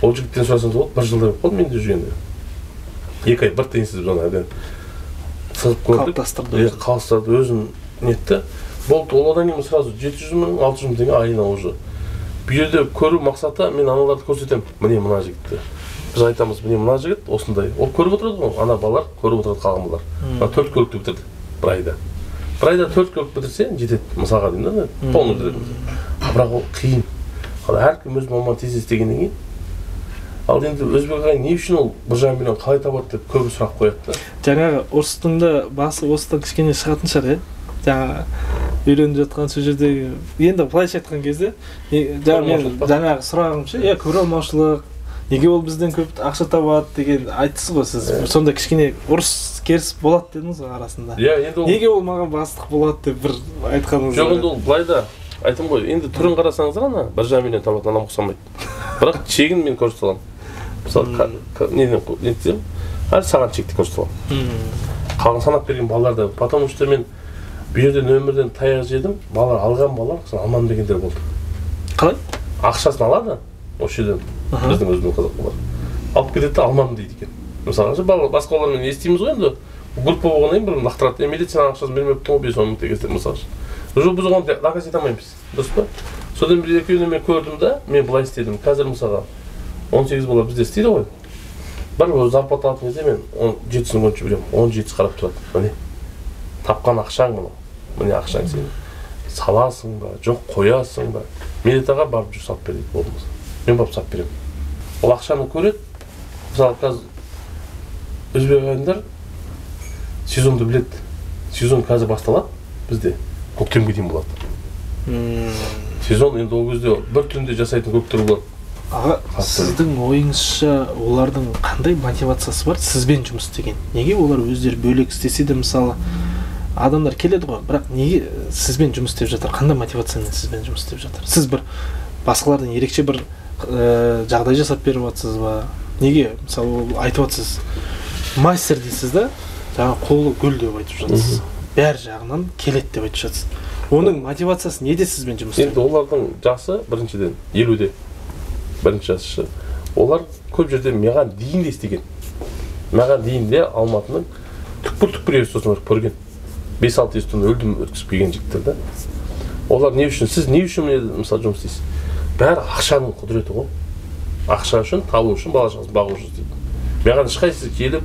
Speaker 1: Ол жігіттен сұрасаңыз болды, бір жылдай болып қалды менде жүргенде. 2 ай бір тиынсыз біз оны әбден сығып көрдік. Қалыстырды, өзін нетті. Болды, ол одан кейін сразу 700 000, 600 000 теңге айына уже. Бұл жерде көру мақсаты, мен аналарды көрсетем, міне мына жігітті. Біз айтамыз, міне мына жігіт осындай. Ол көріп отырады ғой, ана балалар көріп отырады қалған балалар. 4 көлікті бітірді бір айда. Бір айда 4 көлік бітірсе, жетеді. Мысалға деймін да, полный бітіреді. Бірақ ол қиын. Әркім өз маман тез істегеннен кейін. Ал енді Өзбек ағай не үшін ол 1,5 миллион қалай табады деп көбі сұрақ қояды да.
Speaker 2: Жаңағы орыстың да басы осыдан кішкене шығатын шығар, иә? Жаңа үйреніп жатқан сол жердегі енді былайша айтқан кезде жаңағы сұрағымша, көре алмаушылық, неге ол бізден көп ақша табады деген айтсыз ғой сіз. Сонда кішкене ұрыс керіс болады дедіңіз ғой арасында. Неге ол маған бастық болады деп бір айтқаныңыз.
Speaker 1: Жоқ, енді ол былай да айтам ғой, енді түрін қарасаңыздар ана 1,5 миллион табатын адам ұқсамайды. Бірақ чегін мен көрсете аламын. Мысалы, неден нетсем, саған чекті көрсете аламын. Қалған санап берген балаларды, потому что мен бұл жерде нөмірден таяқ жедім, балалар алған балалар, алман дегендер болды.
Speaker 2: Қалай?
Speaker 1: Ақшасын алады, осы жерден, біздің өзбек қазақ балалар. Алып кетеді, алман дейді екен. Мысалы, басқа балалармен естиміз ғой енді, группа болғаннан кейін бір лақтырады, милицияның ақшасын бермепті ғой, 5-10 мың теңге мысалы. Уже біз оған наказ ете алмаймыз, дұрыс па? Содан бір екеуіне мен көрдім да, мен былай істедім. Қазір мысалға 18 бала бізде істейді ғой. Бір зарплата алатын кезде мен 7-сін қойып жіберемін, 17 қарап тұрады. Міне, тапқан ақшаң мұны. Міне ақшаң сен саласың ба, жоқ қоясың ба. Милицияға барып жүр сап береді болмаса. Мен барып сап беремін. Ол ақшаны көреді. Мысалы қазір Өзбек ағайындар сезонды біледі. Сезон қазір басталады бізде. Көктемге дейін болады. Сезон енді ол кезде бір түнде жасайтын көктер болады.
Speaker 2: Аға, сіздің ойыңызша олардың қандай мотивациясы бар сізбен жұмыс істеген? Неге олар өздері бөлек істесе де мысалы адамдар келеді ғой, бірақ неге сізбен жұмыс істеп жатыр? Қандай мотивациямен сізбен жұмыс істеп жатыр? Сіз бір басқалардан ерекше бір жағдай жасап беріп жатсыз ба? Неге мысалы айтып жатсыз? Мастер дейсіз да, жаңа қолы гүл деп айтып жатсыз. Бәр жағынан келеді деп айтып жатсыз. Оның мотивациясы неде сізбен жұмыс істеп?
Speaker 1: Енді олардың жасы біріншіден 50-де. Бірінші жасы. Олар көп жерде маған дейін де істеген. Маған дейін де Алматының түкпір естосын көрген. 5-6 естон өлдім өткізіп келген жігіттер да. Олар не үшін, сіз не үшін мысалы жұмыс істейсіз? Бәрі ақшаның құдіреті ғой. Ақша үшін, табу үшін, бала шағасын бағу үшін дейді. Маған ешқайсысы келіп,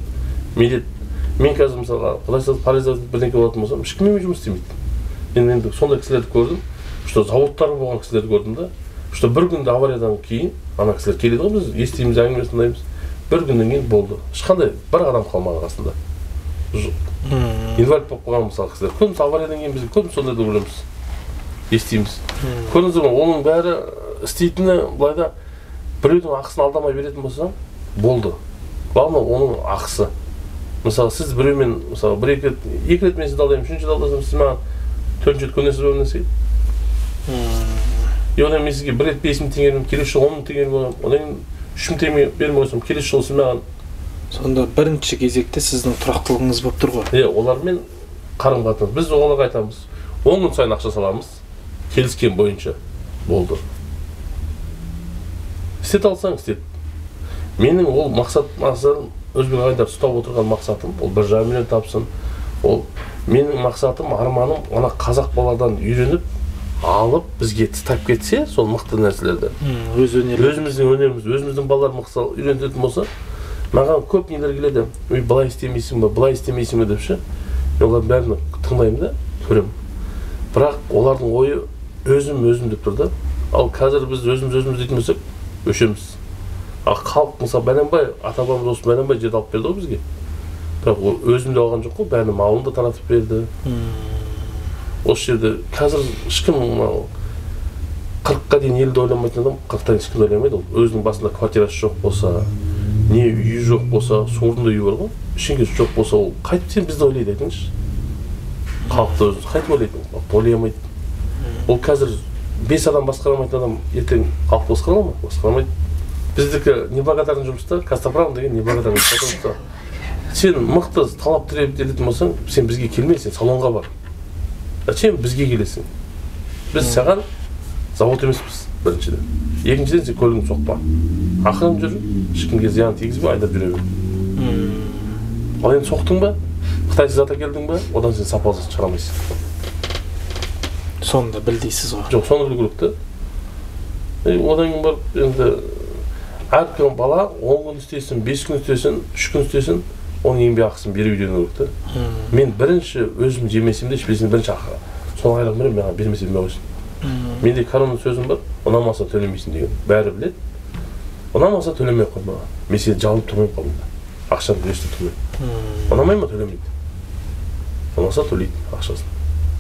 Speaker 1: мен қазір мысалға құдай паризат бірдеңке болатын болсам, ешкіммен жұмыс істемейді. Мен енді сондай кісілерді көрдім, что заводтары болған кісілерді көрдім да, что бір күнде авариядан кейін ана кісілер келеді ғой, біз естиміз, әңгімесін тыңдаймыз. Бір күннен кейін болды. Ешқандай бір адам қалмаған қасында. Инвалид болып қалған мысалы кісілер. Көбіміз авариядан кейін біз көбіміз сондайды көреміз, естиміз. Көрдіңіздер ме, оның бәрі істейтіні былайда біреудің ақысын алдамай беретін болса, болды. Главное оның ақысы. Мысалы сіз біреумен, мысалы екі рет мен сізді алдаймын, үшінші рет алдасам, сіз маған төртінші рет көнесіз бе нәрсе? Одан мен сізге бір рет 5.000 теңге беремін, келесі жылы 10.000 теңге беремін, одан 3.000 теңге бермей қойсам, келесі жылы сіз маған.
Speaker 2: Сонда бірінші кезекте сіздің тұрақтылығыңыз болып тұр ғой.
Speaker 1: Олармен қарым-қатынас. Біз оларға айтамыз, 10 күн сайын ақша саламыз, келіскен бойынша болды. Істет алсаң істет. Менің ол мақсатым, Өзбек ағайдар ұстап отырған мақсатым, ол 1,5 миллион тапсын. Ол менің мақсатым, арманым, ана қазақ баладан үйреніп, алып, бізге тастап кетсе, сол мықты нәрселерді. Өзіміздің өнеріміз, өзіміздің балалар мақсат үйренетін болса, маған көп нелер келеді. Былай істемейсің бе, былай істемейсің бе деп ше. Олардың бәрін тыңдаймын да, көремін. Бірақ олардың ойы өзім деп тұр да. Ал қазір біз өзіміз дейтін болсақ, өшеміз. Ал халық мысалы Бәленбай, ата-бабамыз осы Бәленбай жерді алып берді ғой бізге. Бірақ өзімде алған жоқ қой, бәрін малын да таратып берді. Осы жерде қазір ешкім 40-қа дейін елді ойламайтын адам 40-тан ешкім ойламайды. Өзінің басында квартирасы жоқ болса, не үйі жоқ болса, сорында үйі бар ғой, ішіңкесі жоқ болса, ол қайтып сен бізді ойлайды айтыңызшы. Халықты өзіңіз қайтып ойлайды, ойламайды. Ол қазір 5 адам басқарамайтын адам ертең халық басқарала ма? Басқарамайды. Біздікі неблагодарный жұмыста, Костоправ деген неблагодарный жұмыста. Сен мықты талап тілейтін болсаң, сен бізге келмей, сен салонға бар. Зачем бізге келесің? Біз саған завод емеспіз, біріншіден. Екіншіден сен көлігіңді соқпа. Ақырын жүр, ешкімге зиян тигізбе, айдап жүре бер. Ал енді соқтың ба, Қытайсыз ата келдің ба, одан сен сапасыз шығара алмайсың.
Speaker 2: Соны да білдейсіз ғой.
Speaker 1: Жоқ, соны білу керек та. Одан кейін барып, енді әркім бала 10 күн істесін, 5 күн істесін, 3 күн істесін, оның еңбек ақысын беріп үйрену керек та. Мен бірінші өзім жемесем де, ішпесем бірінші ақы. Соны айлығын беремін, маған бермесе бермей қойсын. Менде канонның сөзім бар, ұнамаса төлемейсің деген. Бәрі біледі. Ұнамаса төлемей қой маған. Мен сені жалып тұрмайын қалымда. Ақшаны үлесті тұрмайын. Ұнамай ма төлемейді. Ұнаса төлейді ақшасын.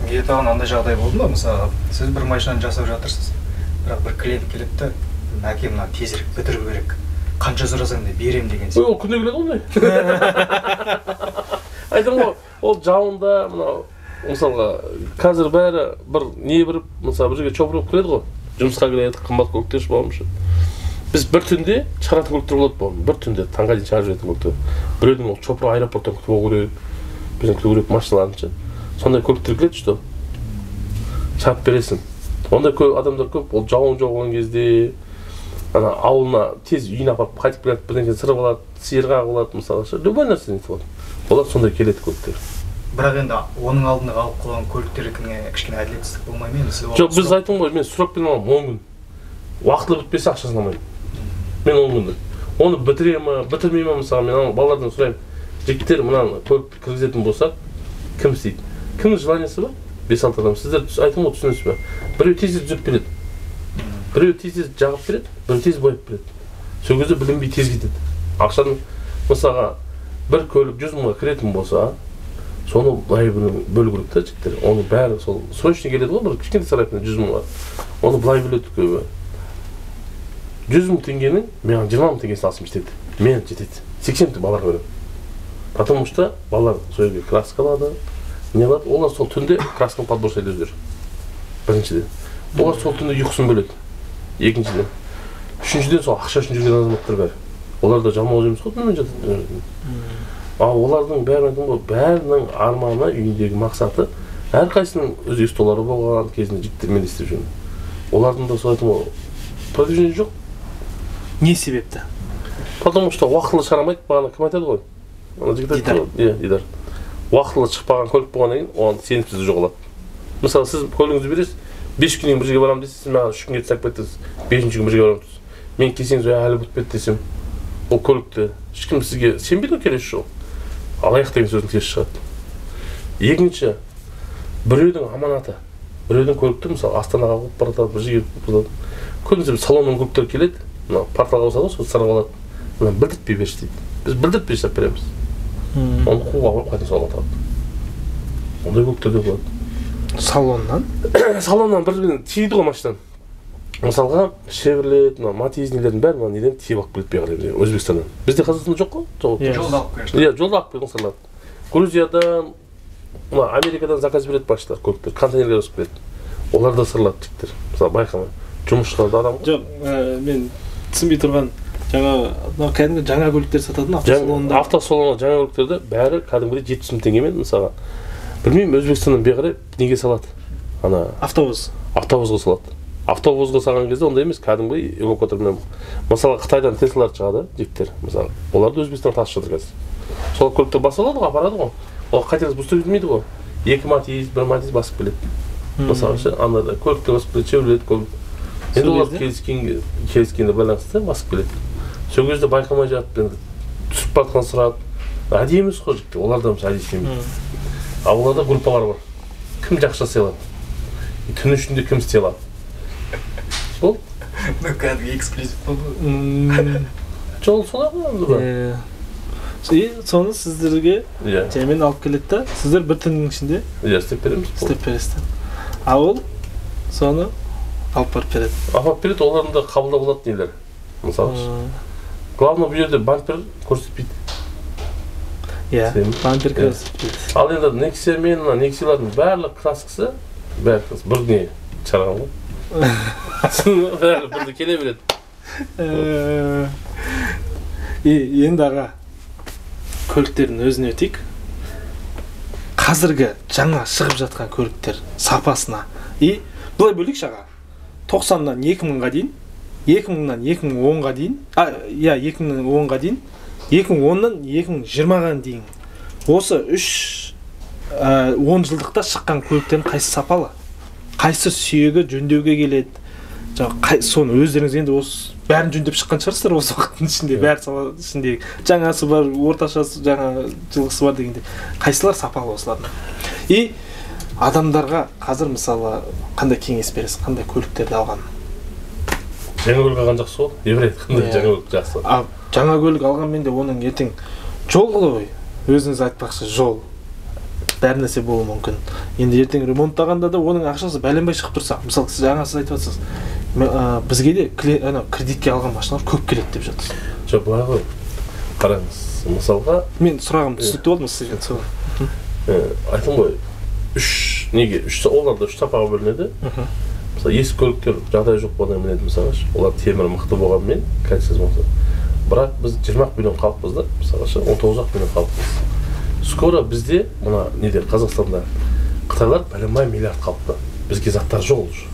Speaker 3: Тағын андай жағдай болды ма? Мысалы, сіз бір машинаны жасап жатырсыз. Бірақ бір клиент келеді, әке мына тезірек бітіру керек. Қанша сұрасаң да берем деген сияқты.
Speaker 1: Ол күнде келеді ондай. Айтам ғой, ол жауында, мысалға, қазір бәрі бір не біріп, мысалы бір жерге чопырып келеді ғой. Жұмысқа келеді, қымбат көліктер болмашы. Біз бір түнде шығаратын көліктер болады болмын. Бір түнде таңға дейін шығарып жүретін көліктер. Біреудің ол чопыр аэропорттан күтіп алу керек, біздің күту керек машиналарынша. Сондай көліктер келеді, что шығарып бересің. Ондай адамдар көп, ол жауын жауған кезде ана ауылына тез үйіне апарып қайтып келеді, бірдеңе сырып алады, сиырға алады мысалы, любой нәрсе нетіп алады. Олар сондай келеді көліктер.
Speaker 3: Бірақ енді оның алдында алып қойған көліктерге кішкене әділетсіздік болмай ма?
Speaker 1: Жоқ, біз айтам ғой, мен сұрап берем аламын 10 күн. Уақыты бітпесе ақшасын алмаймын. Мен 10 күнді. Оны бітіре ма, бітірмей ма мысалы, мен балалардан сұраймын. Жігіттер мынаны көлікті кіргізетін болса, кім істейді? Кімнің желаниесі бар? 5-6 адам. Сіздер айтам ғой, түсінесіз бе? Біреу тез түзеп береді. Біреу тез жағып береді, біреу тез бояп береді. Сол кезде білінбей тез кетеді. Ақшаны мысалға бір көлік 100 мыңға кіретін болса, соны былай бөлу керек та жігіттер. Оны бәрі сол срочно келеді ғой, бір кішкентай сарайына 100 мыңға. Оны былай бөледі көбі. 100 мың теңгенің маған 20 мың теңгесін алсым жетеді. Мен жетеді. 80 мың балаға беремін. Потому что балалар сол жерге краска алады, не алады, олар сол түнде красканы подбор етіп жүр. Біріншіден. Олар сол түнде ұйқысын бөледі. Екіншіден. Үшіншіден сол ақша үшін жүрген азаматтар бар. Олар да жамау жеміз ғой, түнімен жатады. Олардың бәрінің арманы, үйіндегі мақсаты, әрқайсының өз столары болған кезінде жігіттермен істеп жүрген. Олардың да сол айтым продвижение жоқ.
Speaker 2: Не себепті?
Speaker 1: Потому что уақытылы шығарамайды, бағана кім айтады ғой? ана жігіт айтты ғой, иә, Дидар. Уақытылы шықпаған көлік болғаннан кейін оған сенімсіздік жоғалады. Мысалы, сіз көлігіңізді бересіз, 5 күннен бірге барамын дейсіз, сіз маған 3 күнге тастап кеттіңіз, 5-ші күн бірге барамын дейсіз. Мен келсеңіз, әлі бұтып кетті десем, ол көлікті ешкім сізге сенбейді, келесі жол. Алаяқ деген сөздің теріс шығады. Екінші, біреудің аманаты, біреудің көлікті, мысалы, Астанаға қойып баратады, бір жерге қойып баратады. Көбінесе салонның көліктері келеді, порталға қосады, сол сырып алады. Білдіртпей берші дейді. Біз білдіртпей жасап береміз. Оны қуға қойып қайтын сол атады. Ондай көліктерде болады.
Speaker 2: Салоннан?
Speaker 1: Салоннан бір тиеді ғой машинан. Мысалға, Chevrolet, Matiznилердің бәрі неден тиіп алып келеді бейғарай Өзбекстаннан. Бізде Қазақстанда жоқ қой?
Speaker 3: Жолда алып келеді.
Speaker 1: Иә, жолда алып келген сырлады. Грузиядан, Америкадан заказ береді басшылар, көліктер, контейнерлер өсіп келеді. Олар да сырлады жігіттер. Мысалы, байқама, жұмысшыларды адам ғой.
Speaker 2: Жоқ, мен түсінбей тұрған кәдімгі жаңа көліктер сататын автосалонда.
Speaker 1: Автосалонда жаңа көліктерді бәрі кәдімгідей 70 000 теңгемен, мысалға. Білмеймін, Өзбекстаннан бейғарай неге салады? Автобусға салады. Автобусға салған кезде ондай емес, кәдімгі эвакуатормен. Мысалы, Қытайдан Теслалар шығады, жігіттер, мысалы. Оларды Өзбекстанға тасып жатыр қазір. Сол көліктер басылады ғой, апарады ғой. Ол қайтарыс бустер етмейді ғой. 2 Matiz, 1 Matiz басып келеді. Мысалы, анда көліктер басып келеді, Chevrolet көлік. Енді олар келіскенде байланысты басып келеді. Сол кезде байқамай жатып, түсіп батқан сұрады. Әдейі емес қой жігіттер, оларда мысалы әдейі істемейді. Ал оларда группалар бар. Кім жақша істей алады? Түн ішінде кім істей алады? Сол?
Speaker 3: Кәдімгі эксклюзив болды.
Speaker 1: Жол солай ғой.
Speaker 2: Соны сіздерге жаймен алып келеді да, сіздер бір түннің ішінде
Speaker 1: істеп береміз.
Speaker 2: Істеп бересіздер. А ол соны алып барып береді.
Speaker 1: Алып береді, олардың да қабылдап болады нелер. Мысалы. Главное, бұл жерде бампер көрсетпейді.
Speaker 2: Иә, бампер көрсетпейді.
Speaker 1: Ал енді Nexia мен Nexia'лардың барлық краскасы бірдеңе шығарған ғой. Бәрі бірді келе береді.
Speaker 2: Енді аға, көліктердің өзіне өтейік. Қазіргі жаңа шығып жатқан көліктер сапасына. Бұлай бөлейікші аға. 90-нан 2000-ға дейін, 2000-нан 2010-ға дейін, 2010-ға дейін, 2010-нан 2020-ға дейін. Осы 10 жылдықта шыққан көліктердің қайсы сапалы? Қайсы сүйегі жөндеуге келеді? Соны өздеріңіз енді осы бәрін жөндеп шыққан шығарсыздар осы уақыттың ішінде, бәрі сала ішінде. Жаңасы бар, орташасы, жаңа жылғысы бар дегенде. Қайсылар сапалы осылардың? Адамдарға қазір мысалы қандай кеңес бересіз, қандай көліктерді алған?
Speaker 1: Жаңа көлік алған жақсы ғой, еврей қандай жаңа көлік жақсы.
Speaker 2: Жаңа көлік алғанмен де оның ертең жол ғой, өзіңіз айтпақшы жол. Бәр нәрсе болуы мүмкін. Енді ертең ремонттағанда да оның ақшасы бәленбай шығып тұрса, мысалы сіз жаңа сіз айтып жатсыз, бізге де кредитке алған машиналар көп келеді деп жатырсыз.
Speaker 1: Жоқ, былай ғой. Қараңыз, мысалға
Speaker 2: мен сұрағым түсінікті болды ма сізге?
Speaker 1: Айтым ғой, оларда 3 сапаға бөлінеді. Мысалы, ескі көліктер жағдай жоқ болғаннан мінеді мысалға. Олар темір мықты болғанмен, качествосы болса. Бірақ біз 20 миллион халықпыз да, мысалға 19 миллион халықпыз. Скоро бізде, мына неде, Қазақстанда Қытайлар бәленбай миллиард халықта. Бізге заттар жоқ уже.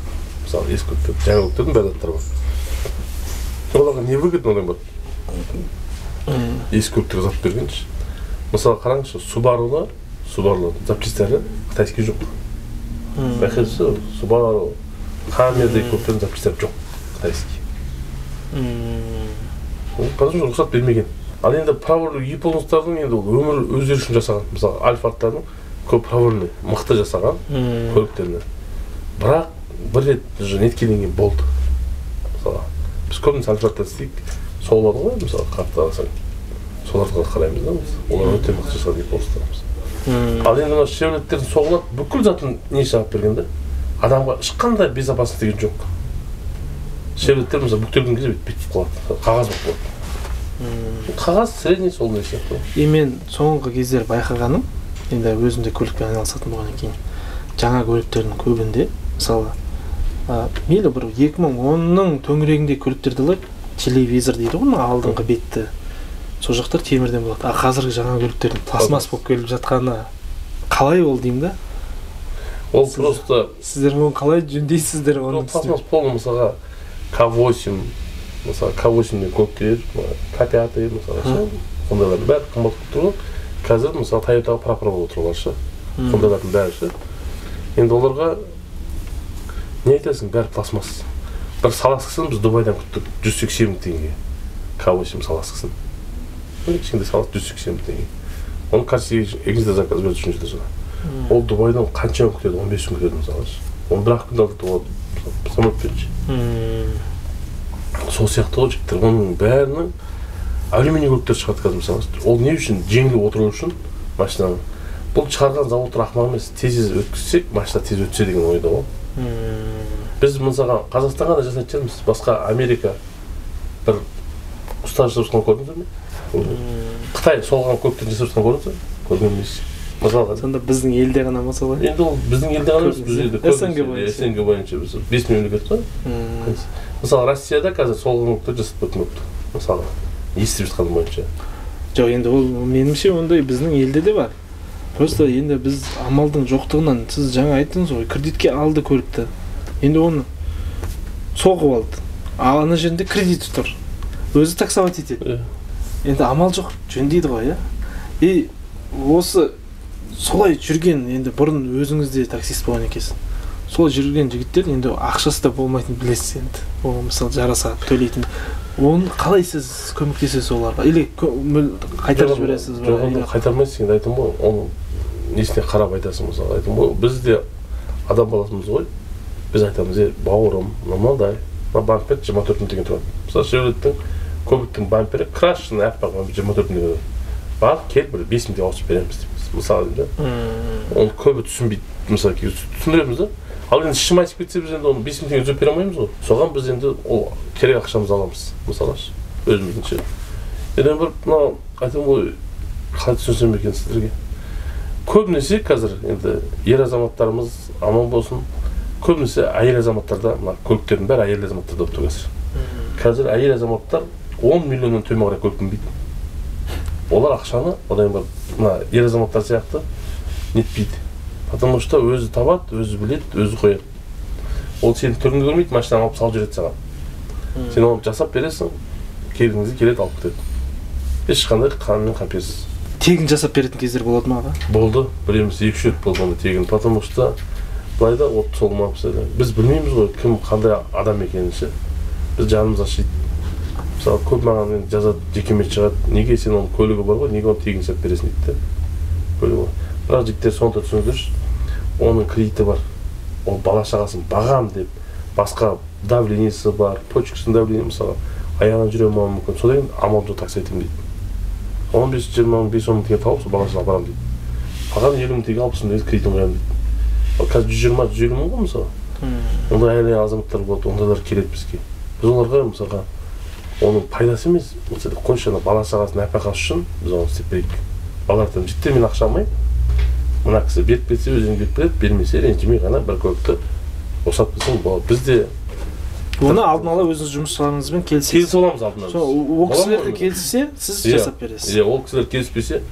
Speaker 1: Мысалы, ескі көліктер, жаңа көліктердің бәрі заттары бар. Оларға не выгодно одан бар? Ескі көліктерге зат бергенші. Мысалы, қараңызшы, Subaru'ның запчастары қытайский жоқ. Байқайсыз, Subaru, Хаммердегі көліктердің запчастары жоқ, қытайский. Потому что рұқсат бермеген. Ал енді праворлы японстардың енді өмір өздері үшін жасаған. Мысалы, Альфардтардың көп праворлы, мықты жасаған көліктеріне. Бірақ бір рет неткеннен кейін болды. Мысалы, біз көбінесе Альфардтан істейік, солады ғой, мысалы, қатты алсаң. Соларды қараймыз да, олар өте мықты жасаған японстарымыз. Ал енді Chevroletтердің соғылады, бүкіл затын не шығып бергенде, адамға ешқандай безопасность деген жоқ. Chevrolettер мысалы бүктелген кезде бүйтіп қалады, қағаз болып қалады. Қағаз средний сол не сияқты.
Speaker 2: Мен соңғы кездер байқағаным, енді өзімде көлікпен айналысатын болғаннан кейін, жаңа көліктердің көбінде, мысалы, мейлі бір 2010-ның төңірегінде көліктерді алайық, телевизор дейді ғой, алдыңғы бетті. Сол жақтар темірден болады. Қазіргі жаңа көліктердің пластмасс болып келіп жатқаны қалай ол деймін да?
Speaker 1: Ол просто
Speaker 2: сіздер оны қалай жөндейсіздер оны?
Speaker 1: Пластмасс полный мысалға К8, мысалы К8-ден көліктер, К5, мысалы, Хондайлардың бәрі қымбат болып тұр ғой. Қазір мысалы Toyotаға прапор болып отыр олар ше. Хондайлардың бәрі ше. Енді оларға не айтасың, бәрі пластмасс. Бір саласкысын біз Дубайдан күттік 180 мың теңге. К8 саласкысын. Кішкентай салас 180 мың теңге. Оны кажется екінші заказ берді үшінші де соға. Ол Дубайдан қанша күтеді? 15 күн күтеді мысалы. Оны бір-ақ күнде алдырды, самолетпен ше. Сол сияқты ғой жігіттер, оның бәрінің алюминий көліктер шығады қазір мысалы. Ол не үшін? Жеңіл отыру үшін машинаны. Бұл шығарған заводтар ақымақ емес, тез өткізсек, машина тез өтсе деген ойда ғой. Біз мысалы Қазақстанға да жасайтын шығармыз, басқа Америка бір ұстаз жасап көрдіңіздер ме? Қытай солған көліктерін жасап көрдіңіздер ме? Көрген емессіз. Мысалға.
Speaker 2: Сонда біздің елде ғана ма солай?
Speaker 1: Енді ол біздің елде ғана емес, біз СНГ бойынша біз 5 мемлекет қой. Мысалы Россияда қазір солған көліктер жасап көрмепті. Мысалы естіп жатқаным бойынша.
Speaker 2: Жоқ, енді ол меніңше ондай біздің елде де бар. Просто енді біз амалдың жоқтығынан, сіз жаңа айттыңыз ғой, кредитке алды көлікті. Енді оны соғып алды. Ал ана жерінде кредиті тұр. Өзі таксовать етеді. Енді амал жоқ, жөндейді ғой, И осы солай жүрген, енді бұрын өзіңізде таксист болған екенсіз. Солай жүрген жігіттер енді ақшасы да болмайтын білесіз енді. Ол мысалы жараса төлейтін. Оны қалай сіз көмектесесіз оларға? Или қайтарып жібересіз ба?
Speaker 1: Жоқ, қайтармайсыз, енді айтам ғой, оны несіне қарап айтасың мысалы. Айтам ғой, біз де адам баласымыз ғой. Біз айтамыз, бауырым, нормалдай. Бампер 24 мың теңге тұрады. Мысалы Chevrolet'тің көбіктің бампері крашеный аппақ 24 мың теңге. Бар, кел, бір 5 мың теңге ауысып береміз дейміз. Мысалы дейді. Оны көбі түсінбейді. Мысалы түсіндіреміз да. Ал енді ішім айтып кетсе біз енді оны 5 мың теңге үзіп бере алмаймыз ғой. Соған біз енді ол керек ақшамызды аламыз. Мысалы өзіміздің. Енді бір мынау айтам ғой, қалай түсінсем екен сіздерге. Көбінесе қазір енді ер азаматтарымыз аман болсын. Көбінесе әйел азаматтарда, мына көліктердің бәрі әйел азаматтарда болып тұр қазір. Қазір әйел азаматтар 10 миллионнан төмен қарай көлік мінбейді. Олар ақшаны, одан бір мына ер азаматтар сияқты нетпейді. Потому что өзі табады, өзі біледі, өзі қояды. Ол сені түріңді көрмейді, машинаны алып салып жүреді саған. Сен оны жасап бересің, келгіңізде келеді, алып кетеді. Ешқандай қанымен қаперсіз.
Speaker 2: Тегін жасап беретін кездер болады ма аға?
Speaker 1: Болды, біреміз 2-3 рет болды онда тегін. Потому что былайда от солмапсы. Біз білмейміз ғой, кім қандай адам екенін ше. Біз жанымыз ашиды. Мысалы көп маған жазады, жекеменшік шығады. Неге сен оның көлігі бар ғой, неге оны тегін жасап бересің дейді. Көлігі бар. Бірақ жігіттер соны түсініңіздерші, оның кредиті бар. Ол бала шағасын бағам деп, басқа давлениесі бар, почкасының давлениесі мысалы, аяғынан жүре алмауы мүмкін. Содан амал жоқ такси етемін дейді. 15-20 мың, 5-10 мың теңге тауып, бала шаға барам дейді. Маған 50 мың теңге алып дейді, кредитін қоямын дейді. Қазір 120-150 мың ғой мысалы. Ондай әйел азаматтар болады, ондайлар келеді бізге. Біз оларға мысалға оның пайдасы емес, мысалы қойшы бала шағасын нәпақасы үшін біз оны істеп берейік. Балалардан жігіттер мен ақша алмай, мына кісі беріп кетсе өзің беріп береді, бермесе ренжімей ғана бір көлікті рұқсат берсең болады. Бізде
Speaker 2: оны алдын ала өзіңіз жұмысшыларыңызбен келісесіз.
Speaker 1: Келісіп аламыз алдын ала.
Speaker 2: Ол кісілер келіссе, сіз жасап бересіз.
Speaker 1: Ол кісілер келіспесе,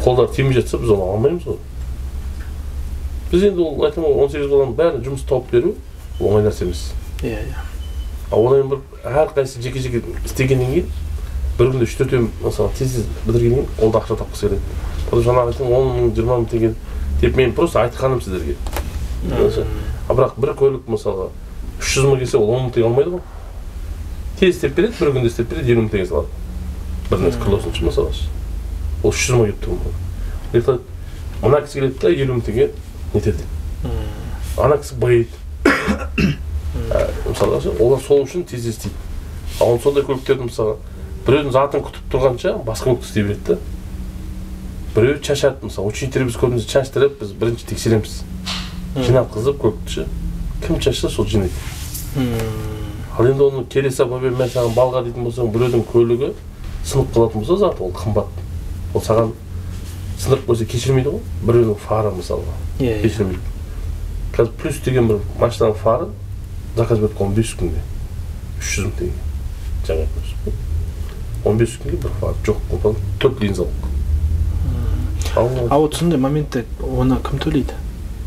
Speaker 1: қолдары тимей жатса, біз оны алмаймыз ғой. Біз енді ол айтам ғой, 18 баланың бәрін жұмыс тауып беру оңай нәрсе емес. Одан бір әрқайсысы жеке-жеке істегеннен кейін, бір күнде 3-4 мысалы тез бітіргеннен кейін ол да ақша тапқысы келеді. Потому что жаңағы айтам 10 мың, 20 мың теңге деп мен просто айтқаным сіздерге. Бірақ бір көлік мысалға 300 мың келсе ол 10 мың теңге алмайды ғой. Тез істеп береді, бір күнде істеп береді, 20 мың теңге салады. Бір нәрсе қылосыншы мысалы. Ол 300 мың келіп тұр. Мына кісі келеді да 50 мың теңге нетеді. Ана кісі байайды. Мысалы, олар сол үшін тез істейді. Ал сондай көліктерді мысалы, біреудің затын күтіп тұрғанша басқа көлікті істей береді. Біреу шашады мысалы, учениктер біз көбіміз шаштырып, біз бірінші тексереміз. Жинатқызып көлікті. Кім шашса сол жинайды. Ал енді оны келесі апамен мен саған балға дейтін болсаң, біреудің көлігі сынып қалатын болса заты, ол қымбат. Ол саған сынып қойса кешірмейді ғой, біреудің фары мысалға. Кешірмейді. Қазір плюс деген бір машинаның фары заказ беріп 15 күнде 300 мың теңге. Жаңа айтып 15 күнге бір фар жоқ, төрт линзалық.
Speaker 2: А вот сондай моментте оны кім төлейді?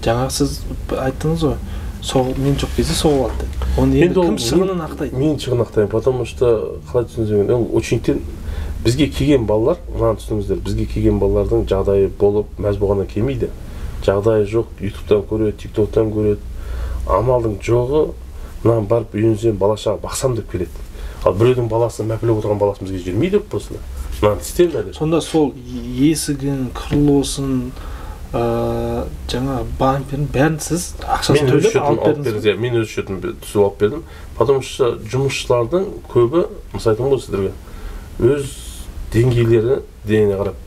Speaker 2: Жаңа сіз айттыңыз ғой, мен жоқ кезде соғып алды. Оны енді кім шығынын ақтайды?
Speaker 1: Мен шығын ақтаймын, потому что қалай түсінсеңіз, учениктен бізге келген балалар, мынаны түсініңіздер, бізге келген балалардың жағдайы болып, мәз болғаннан келмейді. Жағдайы жоқ, ютубтан көреді, тиктоктан көреді. Амалдың жоғы, мынаны барып үйінсем, бала-шаға бақсам деп келеді. Ал біреудің баласы, мәпілеп отырған баласы бізге жүрмейді просто. Мынаны істемеді.
Speaker 2: Сонда сол есігін, крылосын, жаңа бамперін бәрін сіз ақшасын төлеп алып бердіңіз.
Speaker 1: Мен өз шөтімді түсіп алып бердім. Потому что жұмысшылардың көбі, мысалы айтамын ғой сіздерге, өз деңгейлеріне қарап,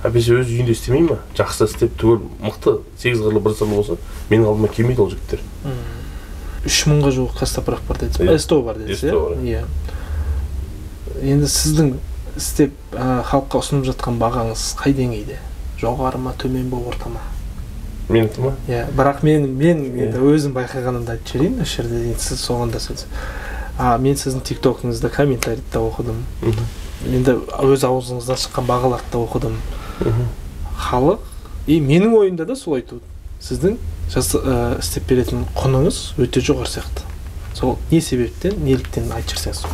Speaker 1: әпесе өз үйінде істемей ма? Жақсы істеп түгел, мықты, 8 қырлы бір сырлы болса, менің алдыма келмейді ол жігіттер.
Speaker 2: 3000-ға жуық Кастопрах бар дедіңіз. СТО бар дедіңіз, иә? Енді сіздің істеп халыққа ұсынып жатқан бағаңыз қай деңгейде? Жоғары ма, төмен бе, орта ма?
Speaker 1: Менікі ма?
Speaker 2: Иә, бірақ мен енді өзім байқағанымды айтып жіберейін, осы жерде сіз соған да сөз. Мен сіздің тиктокыңызда комментарийді да оқыдым. Енді өз аузыңыздан шыққан бағаларды да оқыдым. Халық, менің ойымда да сол айту. Сіздің істеп беретін құныңыз өте жоғары сияқты. Сол не себептен, неліктен айтып жүрсеңіз?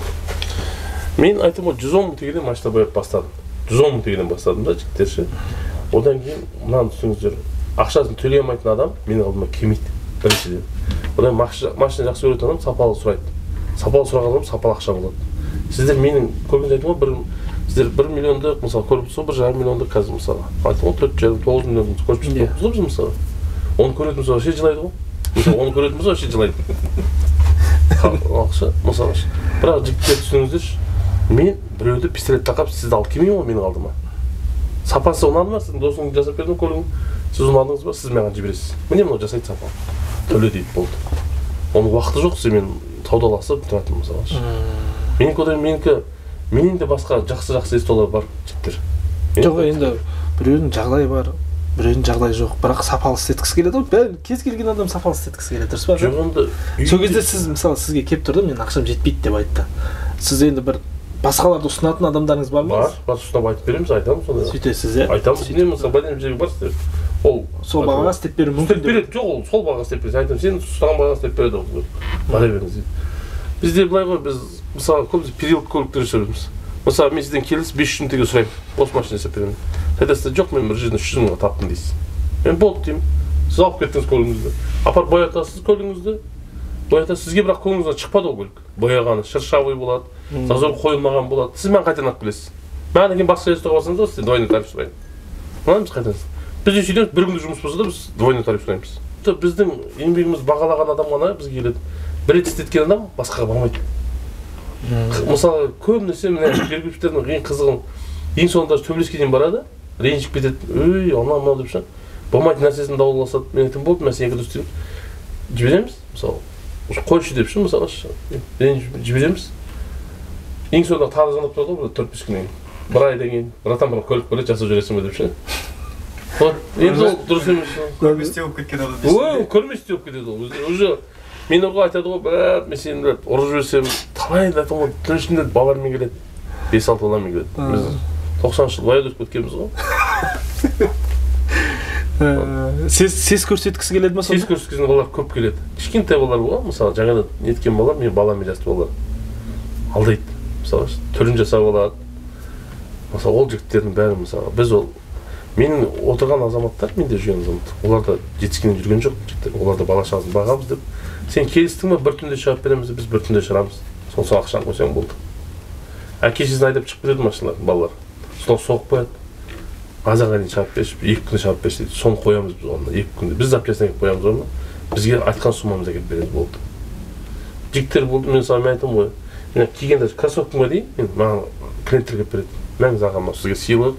Speaker 1: Мен айтым ғой, 110 мың теңгеден машина бояп бастадым. 110 мың теңгеден бастадым да, жігіттерше. Одан кейін, мынаны түсіңіздер, ақшасын төлей алмайтын адам менің алдыма келмейді, біріншіден. Одан машина жақсы көретін адам сапалы сұрайды. Сапалы сұраған адам сапалы ақша болады. Сіздер менің көргенде айтым ғой, сіздер 1 миллионды, мысалы, көріп тұрсыз, 1,5 миллионды қазір, мысалы. Айтым ғой, 4,5-9 миллионды көріп тұрсыз ғой, біз, мысалы. Оны көретін болса, вообще жылайды ғой. Мысалы, оны көретін болса, вообще жылайды. Ақша, мысалы. Бірақ жігіттер түсініңіздерші, мен біреуді пистолет тақап, сізді алып келмеймін ғой менің алдыма. Сапасы ұнады ма, сіздің досыңыз жасап бердің көлігін, сіз ұнадыңыз ба, сіз маған жібересіз. Міне мынау жасайды сапалы. Төле дейді, болды. Оның уақыты жоқ, сізбен таудаласып тұратын мысалы. Менің де басқа жақсы естолар бар жігіттер.
Speaker 2: Жоқ, енді біреудің жағдайы бар, біреудің жағдайы жоқ, бірақ сапалы істеткісі келеді ғой. Кез келген адам сапалы істеткісі келеді, дұрыс па?
Speaker 1: Жоқ, енді
Speaker 2: сол кезде сіз мысалы сізге келіп тұрды, мен ақшам жетпейді деп айтты. Сіз енді бір басқаларды ұсынатын адамдарыңыз бар ма?
Speaker 1: Бар, ұсынып айтып береміз, айтамыз сонда.
Speaker 2: Сөйтесіз, иә?
Speaker 1: Айтамыз, мен мысалы бәлем жерге бар істер. Ол
Speaker 2: сол бағаға істеп беру мүмкін
Speaker 1: деп. Жоқ, ол сол бағаға істеп береді. Айтамын, сен ұстаған бағаға істеп береді ол. Бара беріңіз дейді. Бізде былай ғой, біз мысалы көбісі период көліктер жүрміз. Мысалы мен сізден келіс 500 теңге сұраймын. Осы машина істеп беремін. Айтасыз, жоқ, мен бір жерден 300 мыңға таптым дейсіз. Мен болды деймін. Сіз алып кеттіңіз көлігіңізді. Апарып боятасыз көлігіңізді. Боятасыз, сізге бірақ көңіліңізден шықпады ол көлік. Бояғаны шыршавый болады, зазор қойылмаған болады. Сіз мен қайтадан алып келесіз. Маған кейін басқа жерге барсаңыз да сізден двойной тариф сұраймын. Мынаны біз қайтамыз. Біз үйден бір күндік жұмыс болса да біз двойной тариф сұраймыз. Біздің еңбегіміз бағалаған адам ғана бізге келеді. Бір рет істеткен адам басқаға бармайды. Мысалы, көбінесе мына жергіліктердің ең қызығын ең соңында төбелеске дейін барады, ренжіп кетеді. Ой, анау деп ше. Болмайтын нәрсесін дауласады. Мен айтамын, болды, мен сенікі дұрыс істеймін. Жібереміз, мысалы. Қойшы деп ше, мысалы, жібереміз. Ең соңында тағы звондап тұрады ғой, 4-5 күннен кейін. Бір айдан кейін, братан бір көлік береді, жасап жүресің бе деп ше. Енді ол дұрыс емес.
Speaker 3: Көрместе болып кеткен адам дейсің.
Speaker 1: Ой, көрместе болып кетеді ол. Уже мен орға айтады ғой, брат, мен сені брат ұрып жіберсем, талай айтамын ғой, түн ішінде балалармен келеді. 5-6 баламен келеді. Біз 90 жыл баяғыда өтіп кеткенбіз ғой.
Speaker 2: Сес көрсеткісі келеді ма сонда?
Speaker 1: Сес көрсеткісі балалар көп келеді. Кішкентай балалар ғой, мысалы жаңадан неткен балалар, мен баламен жасты балалар. Алдайды. Мысалы, түрін жасап алады. Мысалы, ол жігіттердің бәрі мысалы, біз ол менің отырған азаматтар, менде жүрген азаматтар, олар да жетіскенен жүрген жоқ жігіттер. Олар да бала шағасын бағамыз деп. Сен келістің ба, бір түнде шығарып береміз, біз бір түнде шығарамыз. Сол ақшаны қойсаң болды. Әке-шешесін айдап шығып кетеді машиналар, балалар. Сол соғып қояды. Азанға дейін шығарып берші, 2 күнде шығарып берші дейді. Соны қоямыз біз онда 2 күнде. Біз запчастьны әкеліп қоямыз оны. Бізге айтқан суммамызды әкеліп береді болды. Жігіттер болды, мен мысалы мен айтамын ғой. Мен кигенде кроссовкамға дейін, маған клиенттер келіп береді. Мәңіз ағама сізге сыйлық.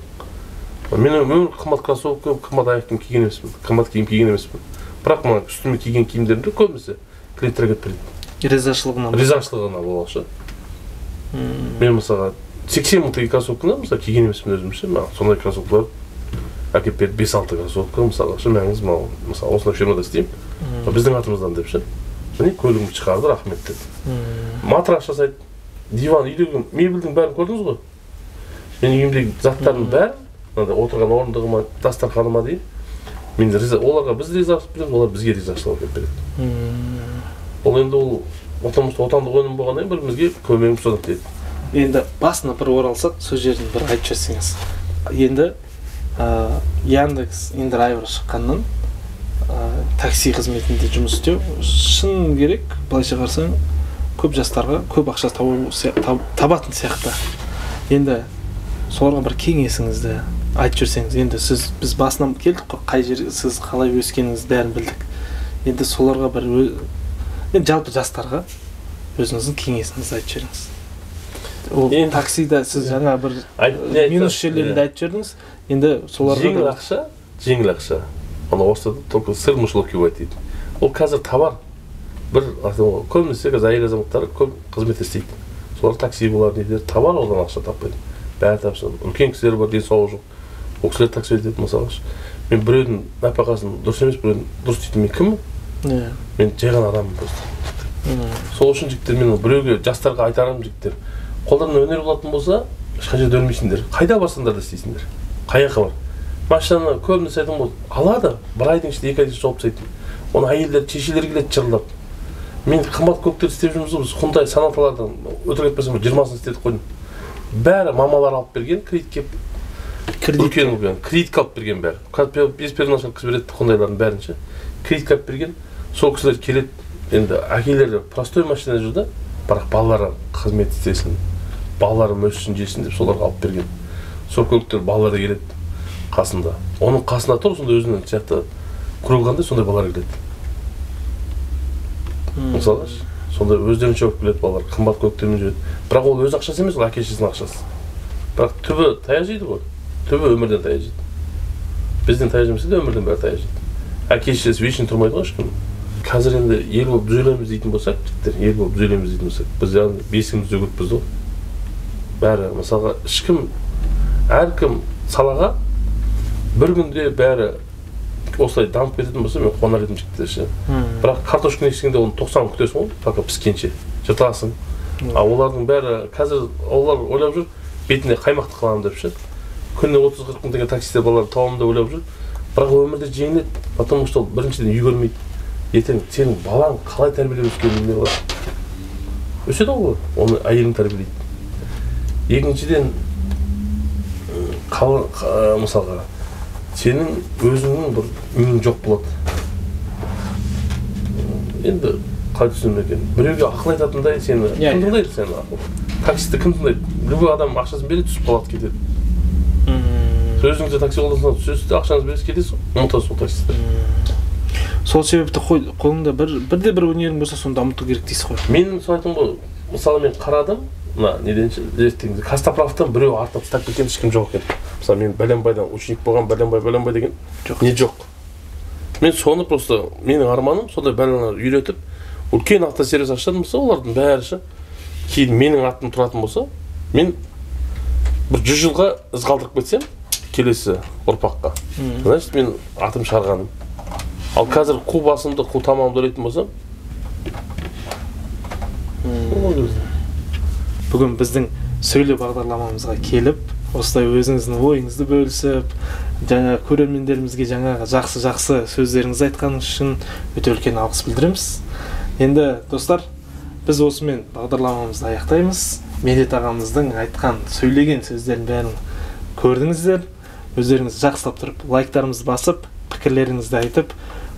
Speaker 1: Мен өмір қымбат кроссовка, қымбат аяқ киім киген емеспін, қымбат киім киген емеспін. Бірақ мына үстіме киген киімдерімді көбісі клиенттер келіп береді. Ризашылығына болғанша. Мен мысалға 80 мың теңге кроссовканы мысалы киген емеспін өзімше, маған сондай кроссовкалар әкеліп берді 5-6 кроссовка мысалға мәңіз мысалы осындай фирмада істеймін. Біздің атымыздан деп ше. Міне көлігімді шығарды, рахмет деді. Матрас жасайды, диван, үйдегі мебельдің бәрін көрдіңіз ғой. Мен үйімдегі заттардың бәрін, отырған орындығыма, дастарханыма дейін, оларға біз ризашылық береміз, олар бізге ризашылық беріп береді. Ол енді ол отандық өнім болғаннан бірімізге көмегіміз содан тиеді.
Speaker 2: енді басына бір оралсақ, сол жерін бір айтып жіберсеңіз. Енді Яндекс Индрайвер шыққаннан такси қызметінде жұмыс істеу шын керек, былайша қарасаң, көп жастарға көп ақша табатын сияқты. Енді соларға бір кеңесіңізді айтып жүрсеңіз. Енді біз басынан келдік қой, қай жер сіз қалай өскеніңізді бәрін білдік. Енді соларға бір жалпы жастарға өзіңіздің кеңесіңізді айтып жіберіңіз. Ол таксида сіз жаңа бір минус жерлерінде айтып жібердіңіз. Енді соларға
Speaker 1: жеңіл ақша. Ана орысда только сыр мышеловки бывает дейді. Ол қазір товар. Бір көбінесе қазір әйел азаматтар көп қызмет істейді. Солар такси болар дейді, товар одан ақша таппайды. Бәрі тапсын. Үлкен кісілер бар, денсаулығы жоқ. Ол кісілер такси етеді мысалы. Мен біреудің нәпақасын дұрыс емес, біреудің дұрыс дейтін мен кіммін? Мен жай ғана адаммын просто. Сол үшін жігіттер, мен біреуге жастарға айтарым жігіттер. Қолдарынан өнер болатын болса, ешқай жерде өлмейсіңдер. Қайда барсаңдар да істейсіңдер. Қай жаққа бар. Машинаны көбінесе айтам болды. Алады, бір айдың ішінде 2 айдың жауып тастайды. Оны әйелдер, шешелер келеді жырлап. Мен қымбат көктер істеп жүрміз, біз Hyundai Sonatалардан өтірік айтпасам 20-сын істедік қойдым. Бәрі мамалар алып берген, кредитке кредитке алып берген бәрі. Без переначал қыз береді Hyundai'лардың бәрінше. Кредитке алып берген. Сол кісілер келеді. Енді әкелері простой машина жүрді, бірақ балалары қызмет істесін, балалары өссін жесін деп соларға алып берген. Сол көліктер балалары келеді қасында. Оның қасына тұр, сонда өзінің сияқты құрылғандай сондай балалар келеді. Мысалы, сонда өздерінше болып келеді балалар, қымбат көліктермен жүреді. Бірақ ол өз ақшасы емес, ол әке-шешесінің ақшасы. Бірақ түбі таяқ жейді ғой. Түбі өмірден таяқ жейді. Бізден таяқ жемесе де өмірден бәрі таяқ жейді. Әке-шешесі вечно тұрмайды ғой ешкім. Қазір енді ел болып түзелеміз дейтін болсақ, жігіттер, ел болып түзелеміз дейтін болсақ, біз яғни бесігімізді көкпіз ғой. Бәрі, мысалға, ешкім, әркім салаға бір күнде бәрі осылай дамып кететін болса, мен қуанар едім жігіттер ше. Бірақ картошканы ексеңде оны 90 күтесің ғой, пока піскенше, жыртасың. Олардың бәрі, қазір олар ойлап жүр, бетіне қаймақты қыламын деп ше. Күніне 30-40 мың теңге таксистер балалар табамын деп ойлап жүр. Бірақ өмірде жеңіледі, потому что біріншіден үй көрмейді. Ертең сенің балаң қалай тәрбиелеп өскеніне бар. Өседі ғой, оны әйелің тәрбиелейді. Екіншіден, мысалға, сенің өзіңнің бір үйің жоқ болады. Енді қалай түсінем екен, біреуге ақыл айтатындай сені кім тыңдайды сені ақыл? Таксисті кім тыңдайды? Любой адам ақшасын береді, түсіп қалады кетеді. Өзіңізде такси қолдансаңыз түсесіз, ақшаңыз бересіз, кетесіз, ұмытасыз сол таксисті.
Speaker 2: Сол себепті қолыңда бірде бір өнерің болса, соны дамыту керек дейсіз ғой.
Speaker 1: Мен сол айтам ғой, мысалы мен қарадым, неденші, зерттегенде, Костоправтан біреу артынан тастап кеткен ешкім жоқ екен. Мысалы мен Бәленбайдан ученик болған, Бәленбай деген не жоқ. Мен соны просто, менің арманым, сондай бәленбайлар үйретіп, үлкен автосервис ашатын болса, олардың бәрі кейін менің атым тұратын болса, мен бір 100 жылға із қалдырып кетсем, келесі ұрпаққа. Значит, мен атым шығарғаным. Ал қазір қу басымды, қу тамамды ойлайтын болсам,
Speaker 2: бүгін біздің сөйлеу бағдарламамызға келіп, осылай өзіңіздің ойыңызды бөлісіп, жаңа көрермендерімізге жаңағы жақсы сөздеріңіз айтқаныңыз үшін өте үлкен алғыс білдіреміз. Енді достар, біз осымен бағдарламамызды аяқтаймыз. Медет ағамыздың айтқан, сөйлеген сөздерін бәрін көрдіңіздер. Өздеріңіз жақсылап тұрып, лайктарымызды басып, пікірлеріңізді айтып,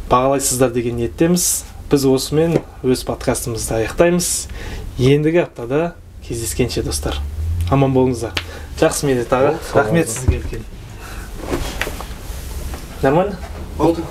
Speaker 2: бағалайсыздар деген ниеттеміз. Біз осымен өз подкастымызды аяқтаймыз. Ендігі аптада кездескенше достар. Аман болыңыздар. Жақсы Медет аға. Рахмет сізге үлкен. Нормально?
Speaker 3: Болды.